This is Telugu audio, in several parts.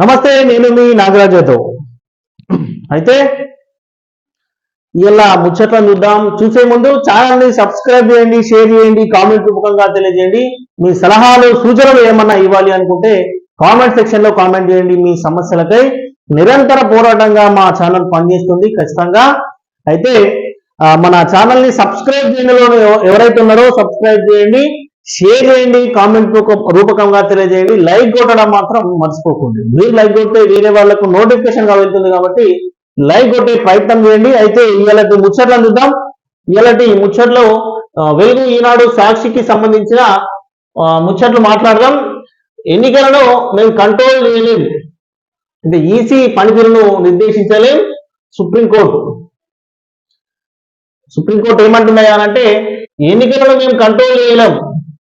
నమస్తే, నేను మీ నాగరాజ్ యాదవ్. అయితే ఇలా ముచ్చట్లను చూద్దాం. చూసే ముందు ఛానల్ని సబ్స్క్రైబ్ చేయండి, షేర్ చేయండి, కామెంట్ రూపకంగా తెలియజేయండి. మీ సలహాలు సూచనలు ఏమన్నా ఇవ్వాలి అనుకుంటే కామెంట్ సెక్షన్ లో కామెంట్ చేయండి. మీ సమస్యలకై నిరంతర పోరాటంగా మా ఛానల్ పనిచేస్తుంది ఖచ్చితంగా. అయితే మన ఛానల్ని సబ్స్క్రైబ్ చేయడంలో ఎవరైతే ఉన్నారో సబ్స్క్రైబ్ చేయండి, షేర్ చేయండి, కామెంట్ రూపకంగా తెలియజేయండి. లైక్ కొట్టడం మాత్రం మర్చిపోకండి. మీరు లైక్ కొడితే వేరే వాళ్ళకు నోటిఫికేషన్ గా వెళ్తుంది కాబట్టి లైక్ కొట్టే ప్రయత్నం చేయండి. అయితే ఇలాంటి ముచ్చట్లను చూద్దాం. ఇలాంటి ముచ్చట్లో వెలుగు, ఈనాడు, సాక్షికి సంబంధించిన ముచ్చట్లు మాట్లాడదాం. ఎన్నికలను మేము కంట్రోల్ చేయలేం, అంటే ఈసీ పనితీరును నిర్దేశించలేం. సుప్రీంకోర్టు ఏమంటున్నాయా అంటే ఎన్నికలను మేము కంట్రోల్ చేయలేం,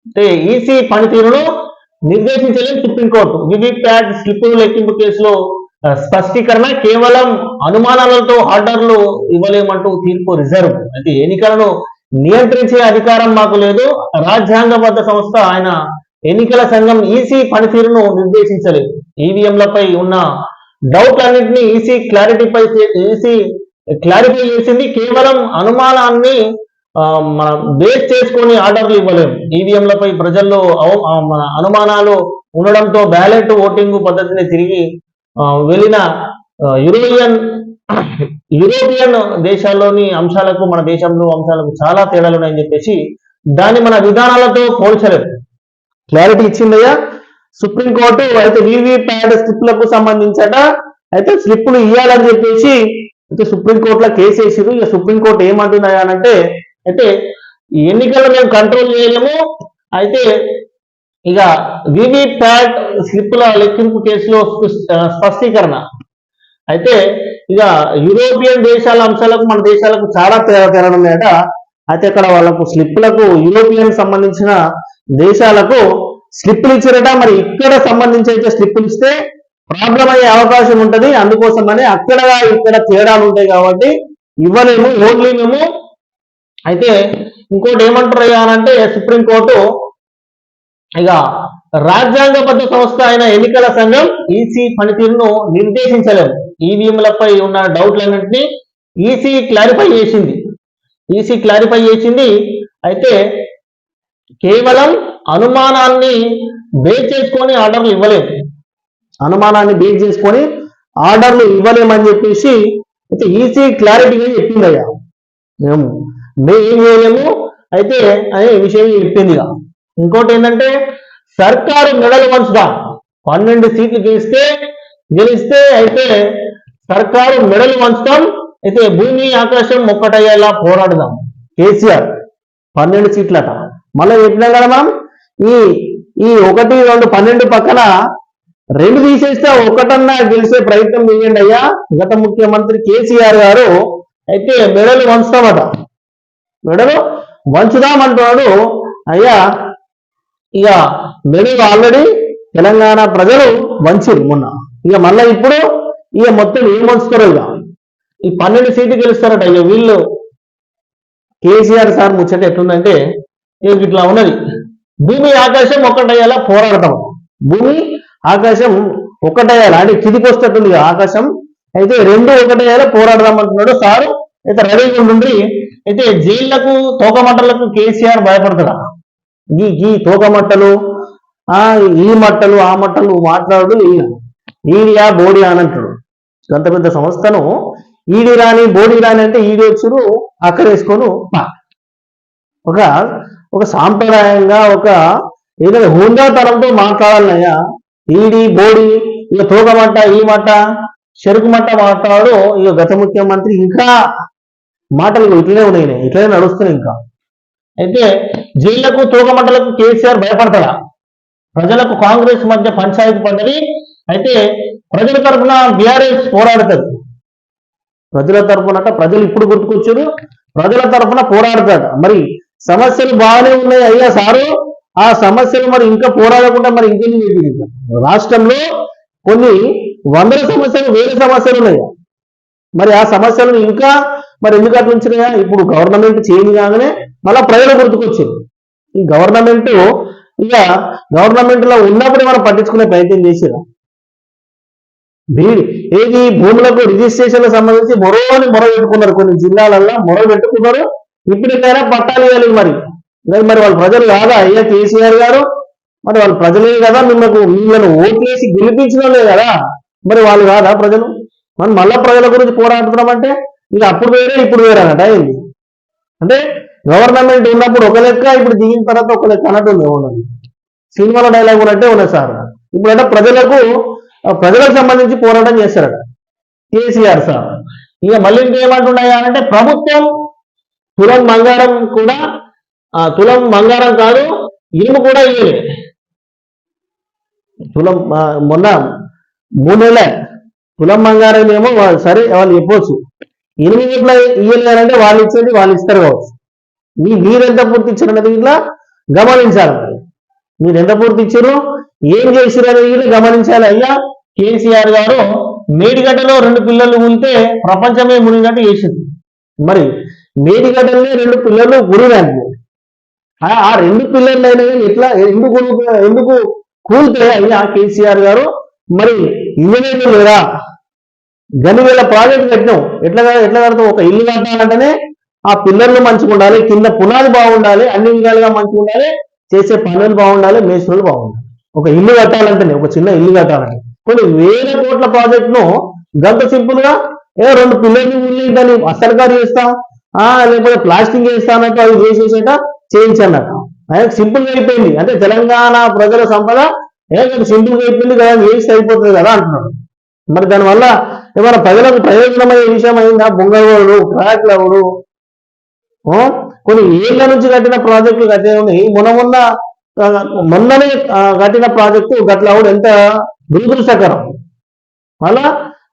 అంటే ఈసీ పనితీరును నిర్దేశించలేం సుప్రీంకోర్టు. వివిప్యాట్ స్లిప్పుల లెక్కింపు కేసులో స్పష్టీకరణ, కేవలం అనుమానాలతో ఆర్డర్లు ఇవ్వలేమంటూ తీర్పు రిజర్వ్. అయితే ఎన్నికలను నియంత్రించే అధికారం మాకు లేదు. రాజ్యాంగబద్ధ సంస్థ ఆయన ఎన్నికల సంఘం ఈసీ పనితీరును నిర్దేశించలేదు. ఈవీఎంలపై ఉన్న డౌట్లన్నింటినీ ఈసీ క్లారిఫై చేసింది. కేవలం అనుమానాన్ని మన బేస్ చేసుకొని ఆర్డర్లు ఇవ్వలేము. ఈవీఎంలపై ప్రజల్లో మన అనుమానాలు ఉండడంతో బ్యాలెట్ ఓటింగ్ పద్ధతిని తిరిగి వెళ్ళిన యూరోపియన్ దేశాల్లోని అంశాలకు మన దేశంలో అంశాలకు చాలా తేడాలు ఉన్నాయని చెప్పేసి దాన్ని మన విధానాలతో పోల్చలేదు. క్లారిటీ ఇచ్చిందయ్యా సుప్రీంకోర్టు. అయితే వివిప్యాట్ స్లిప్లకు సంబంధించట అయితే స్లిప్పులు ఇవ్వాలని చెప్పేసి అయితే సుప్రీంకోర్టులో కేసు వేసిరు. ఇక సుప్రీంకోర్టు ఏమంటున్నాయా అంటే అయితే ఎన్నికలను మేము కంట్రోల్ చేయలేము. అయితే ఇక వివిప్యాట్ స్లిప్పుల లెక్కింపు కేసులో స్పష్టీకరణ. అయితే ఇక యూరోపియన్ దేశాల అంశాలకు మన దేశాలకు చాలా తేడా ఉన్నాయట. అయితే అక్కడ వాళ్ళకు స్లిప్పులకు యూరోపియన్ సంబంధించిన దేశాలకు స్లిప్పులు ఇచ్చారట. మరి ఇక్కడ సంబంధించి అయితే స్లిప్పులు ఇస్తే ప్రాబ్లం అయ్యే అవకాశం ఉంటుంది. అందుకోసమని అక్కడ ఇక్కడ తేడాలు ఉంటాయి కాబట్టి ఇవ్వలేము, ఓన్లీ మేము. అయితే ఇంకోటి ఏమంటారు అంటే సుప్రీంకోర్టు ఇక రాజ్యాంగబద్ధ సంస్థ అయిన ఎన్నికల సంఘం ఈసీ పనితీరును నిర్దేశించలేదు. ఈవీఎంలపై ఉన్న డౌట్లన్నింటినీ ఈసీ క్లారిఫై చేసింది. అయితే కేవలం అనుమానాన్ని బేస్ చేసుకొని ఆర్డర్లు ఇవ్వలేము, ఇవ్వలేమని చెప్పేసి అయితే ఈసీ క్లారిటీగా చెప్పిందయ్యా. మేము ఏం చేయలేము అయితే అనే విషయం చెప్పింది. ఇంకోటి ఏంటంటే సర్కారు మెడలు వంచుదాం. 12 సీట్లు గెలిస్తే అయితే సర్కారు మెడలు వంచుతాం. అయితే భూమి ఆకాశం ఒక్కటయ్యేలా పోరాడదాం. కేసీఆర్ 12 సీట్లట. మళ్ళీ చెప్పినాం కదా మనం ఈ 1, 2, 12 పక్కన 2 తీసేస్తే ఒకటన్నా గెలిచే ప్రయత్నం చేయండి అయ్యా. గత ముఖ్యమంత్రి కేసీఆర్ గారు అయితే మెడలు వంచుదామంటున్నాడు అయ్యా. ఇక మెడలు ఆల్రెడీ తెలంగాణ ప్రజలు వంచిరు మొన్న. ఇక మళ్ళీ ఇప్పుడు ఇక మొత్తం ఏం వంచుతారో ఇక ఈ 12 సీట్లు గెలుస్తారట. ఇక వీళ్ళు కేసీఆర్ సార్ ముచ్చట ఎట్లుందంటే ఇట్లా ఉన్నది. భూమి ఆకాశం ఒక్కటయ్యేలా పోరాడతాం. భూమి ఆకాశం ఒక్కటయ్యేలా అంటే కిదికొస్తట్టుంది ఆకాశం. అయితే 2 ఒకటయ్యేలా పోరాడదాం అంటున్నాడు సారు. అయితే రెడీగా ఉండి అయితే జైళ్లకు తోకమట్టలకు కేసీఆర్ భయపడతాడా? ఈ తోకమట్టలు ఈ మట్టలు ఆ మట్టలు మాట్లాడు ఈడియా బోడి అని అంటాడు. అంత పెద్ద సంస్థను ఈడి రాని బోడి రాని అంటే ఈడి వచ్చురు అక్కడ వేసుకొని ఒక సాంప్రదాయంగా ఒక ఏదైనా హుందాతనంతో మాట్లాడాలయ్యా. ఈడి బోడి ఇక తోకమట్ట ఈ మట్ట చెరుకు మట్ట మాట్లాడు. ఇక గత ముఖ్యమంత్రి ఇంకా మాటలు ఇట్లనే నడుస్తున్నాయి ఇంకా. అయితే జైళ్లకు తోకమట్టలకు కేసీఆర్ భయపడతాడా? ప్రజలకు కాంగ్రెస్ మధ్య పంచాయతీ పడ్డది. అయితే ప్రజల తరఫున బీఆర్ఎస్ పోరాడుతుంది. ప్రజలు ఇప్పుడు గుర్తుకొచ్చారు. ప్రజల తరఫున పోరాడతాడ. మరి సమస్యలు బాగానే ఉన్నాయి అయ్యా సారు. ఆ సమస్యలు మరి ఇంకా పోరాడకుండా మరి ఇంకేం చేసింది? రాష్ట్రంలో కొన్ని 100 సమస్యలు, 1000 సమస్యలు ఉన్నాయి. మరి ఆ సమస్యలను ఇంకా మరి ఎందుకు అట్లా ఉంచినాయా? ఇప్పుడు గవర్నమెంట్ చేంజ్ కాగానే మళ్ళీ ప్రజలు గుర్తుకొచ్చారు. ఈ గవర్నమెంట్ లో ఉన్నప్పుడే మనం పట్టించుకునే ప్రయత్నం చేసిరా? ఏది భూములకు రిజిస్ట్రేషన్లకు సంబంధించి మొర పెట్టుకున్నారు, కొన్ని జిల్లాలల్లో మొర పెట్టుకున్నారు. ఇప్పటికైనా పట్టాలు ఇవ్వాలి. మరి వాళ్ళ ప్రజలు కాదా అయ్యా కేసీఆర్ గారు? మరి వాళ్ళు ప్రజలే కదా మిమ్మల్ని ఓట్లేసి గెలిపించడం కదా, మరి వాళ్ళు కాదా ప్రజలు? మనం మళ్ళా ప్రజల గురించి పోరాడుతున్నామంటే ఇక అప్పుడు వేరే ఇప్పుడు వేరే అన్నట ఏంది అంటే గవర్నమెంట్ ఉన్నప్పుడు ఒక లెక్క, ఇప్పుడు దిగిన తర్వాత ఒక లెక్క అన్నట్టు ఉన్నది. సినిమాలో డైలాగ్ ఉన్నట్టే ఉన్నది సార్. ఇప్పుడంటే ప్రజలకు సంబంధించి పోరాటం చేస్తారట కేసీఆర్ సార్. ఇక మళ్ళీ ఇంకేమంటున్నాయా అంటే ప్రభుత్వం తులం బంగారం కూడా, తులం బంగారం కాదు ఇనుము కూడా ఇయ్యలే. తులం మొన్న 3 నెలల తులం బంగారం ఏమో సరే వాళ్ళు చెప్పవచ్చు, 8 ఎట్లా ఇయ్యలేదంటే వాళ్ళు ఇచ్చేది వాళ్ళు ఇస్తారు కావచ్చు. మీరెంత పూర్తి ఇచ్చారన్నది ఇట్లా గమనించాలి. మీరు ఎంత పూర్తి ఇచ్చారు, ఏం చేశారు అనేది ఇట్లా గమనించాలి. అయ్యా కేసీఆర్ గారు మేడిగడ్డలో 2 పిల్లలు ఉంటే ప్రపంచమే మునిగట్టు చేసింది. మరి మేడిగడ్డలనే 2 పిల్లలు గురినాంటి. ఆ 2 పిల్లలు అయినా కానీ ఎట్లా ఎందుకు కూలితే అయ్యా కేసీఆర్ గారు మరి ఇంజనీర్లు లేరా? గనివేల ప్రాజెక్టు కట్టినాం, ఎట్లా కడతాం? ఒక ఇల్లు కట్టాలంటేనే ఆ పిల్లర్లు మంచిగా ఉండాలి, కింద పునాది బాగుండాలి, అన్ని విధాలుగా మంచిగా ఉండాలి, చేసే పనులు బాగుండాలి, మేస్త్రులు బాగుండాలి. ఒక ఇల్లు కట్టాలంటేనే, ఒక చిన్న ఇల్లు కట్టాలంటే కొన్ని వేల కోట్ల ప్రాజెక్టును గంట సింపుల్ గా 2 పిల్లర్లు దాన్ని అసలుగారు చేస్తాం, లేకపోతే ప్లాస్టింగ్ చేస్తానంటే అవి చేసేసేట చేయించన్నట్టు సింపుల్ గా అయిపోయింది. అంటే తెలంగాణ ప్రజల సంపద సింపుల్ గా అయిపోయింది కదా, వేస్ట్ అయిపోతుంది కదా అంటున్నాడు. మరి దానివల్ల ఏమైనా ప్రజలకు ప్రయోజనమయ్యే విషయం అయిందా? బొంగళవాడు ట్రాక్లవుడు కొన్ని ఏళ్ల నుంచి కట్టిన ప్రాజెక్టులు కట్టే మొన్ననే కట్టిన ప్రాజెక్టు గట్లవుడు ఎంత దురదృష్టకరం. మళ్ళా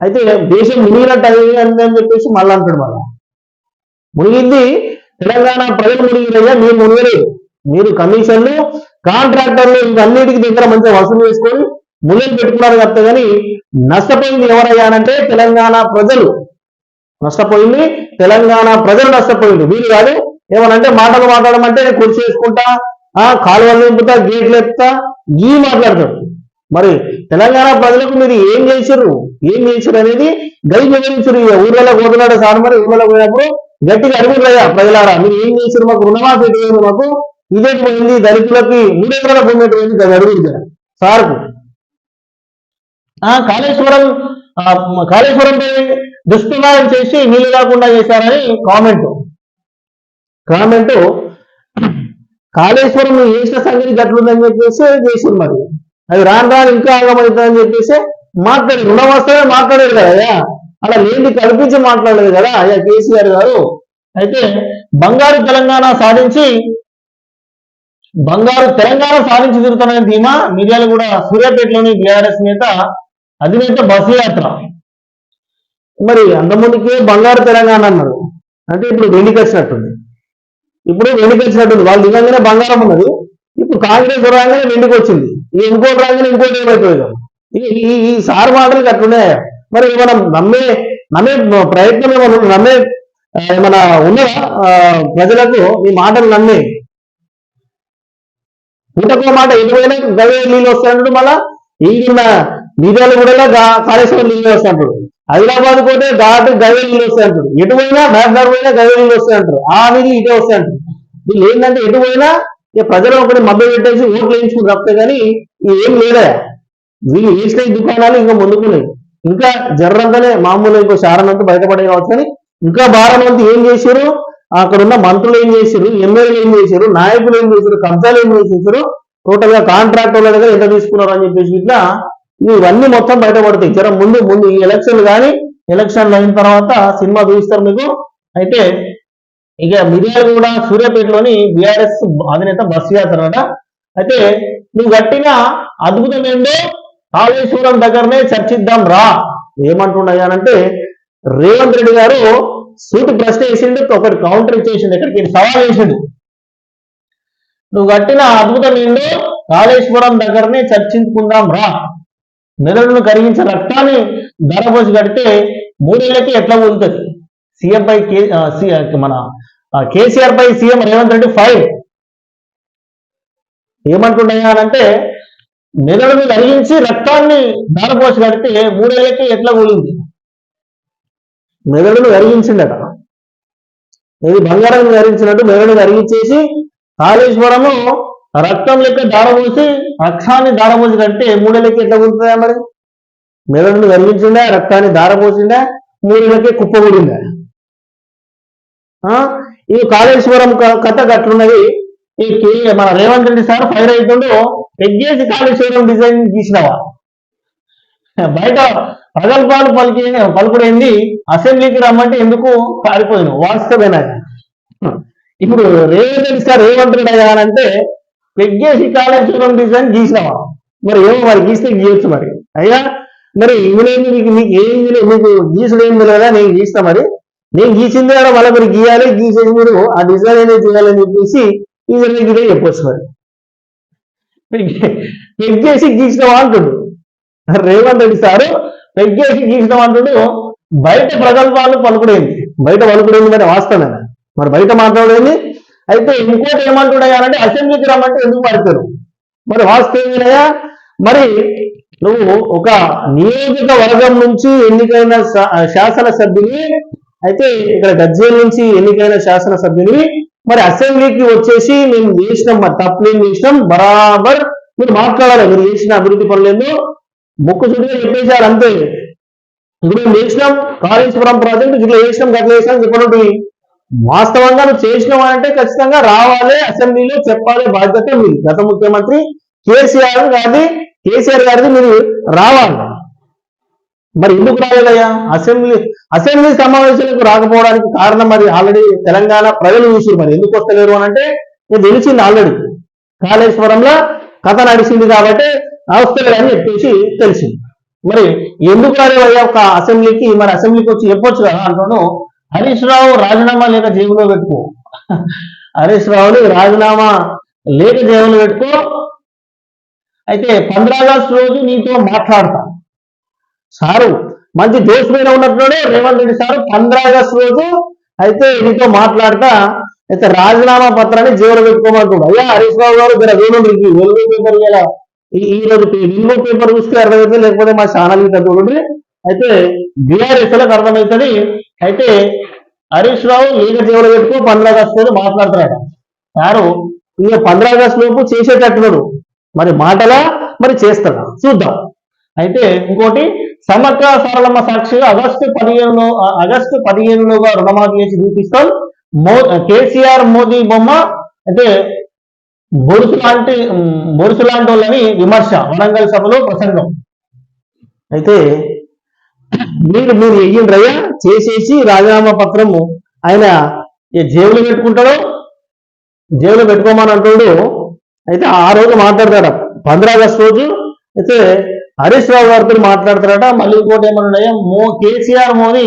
అయితే దేశం మునిగినట్టు అని చెప్పేసి మళ్ళీ అంటాడు. మళ్ళా మునిగింది తెలంగాణ ప్రజలు మునిగినయ్యా, మీరు మునిగలేదు. మీరు కమిషన్లు కాంట్రాక్టర్లు ఇవన్నిటికి దగ్గర మంచిగా వసూలు చేసుకొని మునిగి పెట్టుకున్నారు తప్ప కానీ నష్టపోయింది ఎవరయ్యానంటే తెలంగాణ ప్రజలు. నష్టపోయింది తెలంగాణ ప్రజలు నష్టపోయింది, వీళ్ళు కాదు. ఏమనంటే మాటలు మాట్లాడమంటే కుర్చీ వేసుకుంటా, కాలువలు నింపుతా, గేట్లు ఎత్తా ఈ మాట్లాడతాడు. మరి తెలంగాణ ప్రజలకు మీరు ఏం చేశారు అనేది గది వివరించారు. ఊర్లలో పోతున్నాడు సార్, మరి ఊర్లలో పోయినప్పుడు గట్టిగా అడుగుతున్నాయా ప్రజలారా, మీరు ఏం చేశారు? మాకు రుణమాఫీ ఎటువంటి, మాకు ఇదేటి పోయింది, దళితులకి 3 ఎకరాల భూమి ఎటువంటి అది అడుగుతారు సార్కు. కాళేశ్వరంపై దుష్ప్రభావం చేసి నీళ్లు కాకుండా చేశారని కామెంట్ కాళేశ్వరం చేసిన సంగతి గట్లుందని చెప్పేసి చేసింది. మరి అది రాను ఇంకా ఆగమవుతుందని చెప్పేసి మాట్లాడి రుణవస్తమే మాట్లాడారు కదా, అలా లేని కల్పించి మాట్లాడలేదు కదా అయ్యా కేసీఆర్ గారు. అయితే బంగారు తెలంగాణ సాధించి తిరుగుతున్న ధీమా మిర్యాలగూడ సూర్యాపేటలోని బీఆర్ఎస్ అధినేత బస్సు యాత్ర. మరి అంతకుముందుకే బంగారు తెలంగాణ అన్నారు, అంటే ఇప్పుడు వెండికి వచ్చినట్టుంది. వాళ్ళు నిజంగానే బంగారం ఉన్నది, ఇప్పుడు కాంగ్రెస్ రాగానే వెండికి వచ్చింది, ఇంకోటి రాగానే ఇంకోటి ఏమవుతుంది కదా. ఈ సార్ మాటలు అట్లున్నాయా? మరి మనం నమ్మే ప్రయత్నం ఏమన్నా ఉన్నదా ప్రజలకు? ఈ మాటలు నమ్మే ఇంతకో మాట ఎటువైనా గవే నీళ్ళు వస్తాయంటాడు. మళ్ళా ఈయన మిర్యాలు కూడా కాళేశ్వరం నీళ్ళు వస్తాయంటాడు. హైదరాబాద్ పోతే గవే నీళ్ళు వస్తాయంటాడు. ఎటువైనా మహబూబ్ పోయినా గవే నీళ్ళు వస్తాయంటారు. ఆ నీళ్ళు ఇటే వస్తాయంటారు. వీళ్ళు ఏంటంటే ఎటువైనా ఇక ప్రజలు ఒకటి మభ్య పెట్టేసి ఓట్లు వేయించుకుని తప్పితే కానీ ఏం లేదా. వీళ్ళు వేసిన దుకాణాలు ఇంకా ముందుకున్నాయి, ఇంకా జర్రంతనే మామూలు ఇంకో శారణంతా బయటపడే కావచ్చు. కానీ ఇంకా భారం అంతా ఏం చేశారు, అక్కడ ఉన్న మంత్రులు ఏం చేశారు, ఎమ్మెల్యేలు ఏం చేశారు, నాయకులు ఏం చేశారు, కబ్జాలు ఏం చేశారు, టోటల్ గా కాంట్రాక్టర్ల దగ్గర ఎంత తీసుకున్నారు అని చెప్పేసి ఇట్లా ఇవన్నీ మొత్తం బయటపడతాయి. జర ముందు ఈ ఎలక్షన్లు కానీ ఎలక్షన్లు అయిన తర్వాత సినిమా చూపిస్తారు మీకు. అయితే ఇక మిర్యాలగూడ సూర్యాపేటలోని బీఆర్ఎస్ అధినేత బస్సు యాత్ర. అయితే నువ్వు గట్టిన అద్భుతం ఏంటో కాళేశ్వరం దగ్గరనే చర్చిద్దాం రా. ఏమంటున్నాయనంటే రేవంత్ రెడ్డి గారు సూటి ప్రశ్న వేసిండు, ఒకటి కౌంటర్ ఇచ్చేసిండు, ఎక్కడికి సవాల్ వేసిండు. నువ్వు కట్టిన అద్భుతం ఏంటో కాళేశ్వరం దగ్గరనే చర్చించుకుందాం రా. నెలలను కరిగించే రక్తాన్ని ధరపోసి కడితే 3 ఏళ్లకి ఎట్లా ఊరుతుంది? మన కేసీఆర్ పై సీఎం రేవంత్ రెడ్డి ఫైర్. ఏమంటున్నాయా అంటే మెదడును కరిగించి రక్తాన్ని దారపోసి కడితే 3 ఏళ్ళకి ఎట్లా కూలింది? మెదడును కరిగించిండట. ఇది బంగారం కరిగించినట్టు మెదడును కరిగించేసి కాళేశ్వరము రక్తం లెక్క దారపోసి రక్తాన్ని దారపోసి కడితే 3 ఏళ్ళకి ఎట్లా కూలుతుందా మరి? మెదడును కరిగించిండా, రక్తాన్ని దారపోసిండా, 3 ఏళ్ళకి కుప్పకూడిందా? ఈ కాళేశ్వరం కథ గట్లున్నది. ఈ మన రేవంత్ రెడ్డి సార్ ఫైర్ అవుతుండో ఎగ్గేసి కాళేశ్వరం డిజైన్ గీసినవా? బయట ప్రగల్భాలు పలుకుడైంది, అసెంబ్లీకి రమ్మంటే ఎందుకు పారిపోయినావు? వాస్తవేనా? ఇప్పుడు రేవంత్ రెడ్డి సార్ ఏమంటున్నాడు అయ్యా అంటే పెగ్గేసి కాళేశ్వరం డిజైన్ గీసినవా? మరి ఏమో మరి గీస్తే గీయొచ్చు మరి. అయ్యా మరి ఇందులో మీకు ఏం మీకు గీసుడు ఏం తెలియదా? నేను గీస్తా, మరి నేను గీసింది కూడా మళ్ళీ మీరు గీయాలి, గీసేసి మీరు ఆ డిజైన్ అనేది చేయాలని చెప్పేసి ఈ విధంగా చెప్పొచ్చు. మరి పెగ్గేసి గీసినవా అంటుడు రేవంత్ రెడ్డి సారు. పెగ్గేసి గీసినాం అంటుడు. బయట ప్రగల్భాలు పలుకుడైంది, బయట పలుకుడైంది మరి వాస్తవమేనా? మరి బయట మాట్లాడేది. అయితే ఇంకోటి ఏమంటున్నాయా అసెంబ్లీకి రమ్మంటే ఎందుకు పడతారు? మరి వాస్తవమేనయా? మరి నువ్వు ఒక నియోజకవర్గం నుంచి ఎన్నికైన శాసనసభ్యుని, అయితే ఇక్కడ గజ్వేల్ నుంచి ఎన్నికైన శాసనసభ్యుని, మరి అసెంబ్లీకి వచ్చేసి మేము చేసినాం, మరి తప్పులేం చేసినాం, బరాబర్ మీరు మాట్లాడాలి. మీరు చేసిన అభివృద్ధి పనులేందో ముక్కు చుట్టూ చెప్పేశారు అంతే. ఇప్పుడు మేము చేసినాం కాళేశ్వరం ప్రాజెక్టు, ఇట్లా చేసినాం గట్లా చేసినాం చెప్పినట్టు వాస్తవంగా నువ్వు చేసినావు అంటే ఖచ్చితంగా రావాలి, అసెంబ్లీలో చెప్పాలి, బాధ్యత మీరు. గత ముఖ్యమంత్రి కేసీఆర్ గారిది మీరు రావాలి. మరి ఎందుకు రాలేదయ్యా? అసెంబ్లీ సమావేశాలకు రాకపోవడానికి కారణం మరి ఆల్రెడీ తెలంగాణ ప్రజలు చూసి మరి ఎందుకు వస్తలేరు అని అంటే నేను తెలిసింది ఆల్రెడీ కాళేశ్వరంలో కథ నడిచింది కాబట్టి వస్తలేరు అని చెప్పేసి తెలిసింది. మరి ఎందుకు రాలేదయ్యా ఒక అసెంబ్లీకి? మరి అసెంబ్లీకి వచ్చి చెప్పొచ్చు కదా అంటాను. హరీష్ రావు రాజీనామా లేక జేబులో పెట్టుకో, హరీష్ రావుని రాజీనామా లేక జేబులో పెట్టుకో. అయితే 15 ఆగస్టు రోజు నీతో మాట్లాడతా సారు, మంచి జోష్ మీద ఉన్నట్టున్నాడు రేవంత్ రెడ్డి సారు. 15 ఆగస్టు రోజు అయితే నీతో మాట్లాడతా, అయితే రాజీనామా పత్రాన్ని జేబులో పెట్టుకోమంటున్నాడు. అయ్యా హరీష్ రావు గారు జర చూడండి, వెలుగు పేపర్ ఇలా ఈరోజు వెలుగు పేపర్ చూస్తే అర్థమవుతుంది, లేకపోతే మా ఛానల్ గిట్ట చూడండి. అయితే బీఆర్ఎస్ లకు అర్థమవుతుంది. అయితే హరీష్ రావు లేక జేబులో పెట్టుకో, 15 ఆగస్టు రోజు మాట్లాడుతున్నాడు సారు. ఇక 15 ఆగస్టు లోపు చేసేటట్టున్నాడు, మరి మాటలా మరి చేస్తాడా చూద్దాం. అయితే ఇంకోటి, సమగ్ర సరళమ్మ సాక్షిగా ఆగస్టు 15లోగా రుణమాఫీ చేసి చూపిస్తాం. కేసీఆర్ మోదీ బొమ్మ అయితే బొరుసు లాంటి వాళ్ళని విమర్శ, వరంగల్ సభలో ప్రసంగం. అయితే మీరు వెయ్యిండ్రయ్యా చేసేసి రాజీనామా పత్రము ఆయన జేబులో పెట్టుకుంటాడో, జేబులో పెట్టుకోమని అంటాడు. అయితే ఆ రోజు మాట్లాడతాడ 15 ఆగస్టు రోజు. అయితే హరీష్ రావు గారితో మాట్లాడతారట. మళ్ళీ ఇంకోటి ఏమన్నాయా, కేసీఆర్ మోదీ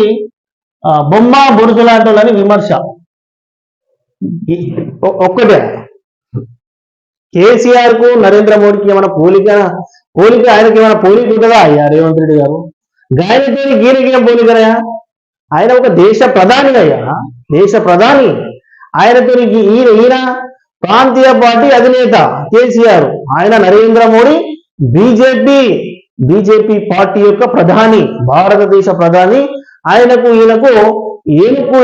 బొమ్మ బొరుసు లాంటి వాళ్ళని విమర్శ. ఒక్కటే కేసీఆర్ కు నరేంద్ర మోడీకి ఏమైనా పోలిక, ఆయనకి ఏమైనా పోలిక ఉంటుందా అయ్యా రేవంత్ రెడ్డి గారు? గాయనతో గీనకి ఏం పోలికనయా? ఆయన ఒక దేశ ప్రధాని అయ్యా, దేశ ప్రధాని. ఆయనతో ఈయన ప్రాంతీయ పార్టీ అధినేత కేసీఆర్, ఆయన నరేంద్ర మోడీ బీజేపీ పార్టీ యొక్క ప్రధాని, భారతదేశ ప్రధాని. ఆయనకు ఈయనకు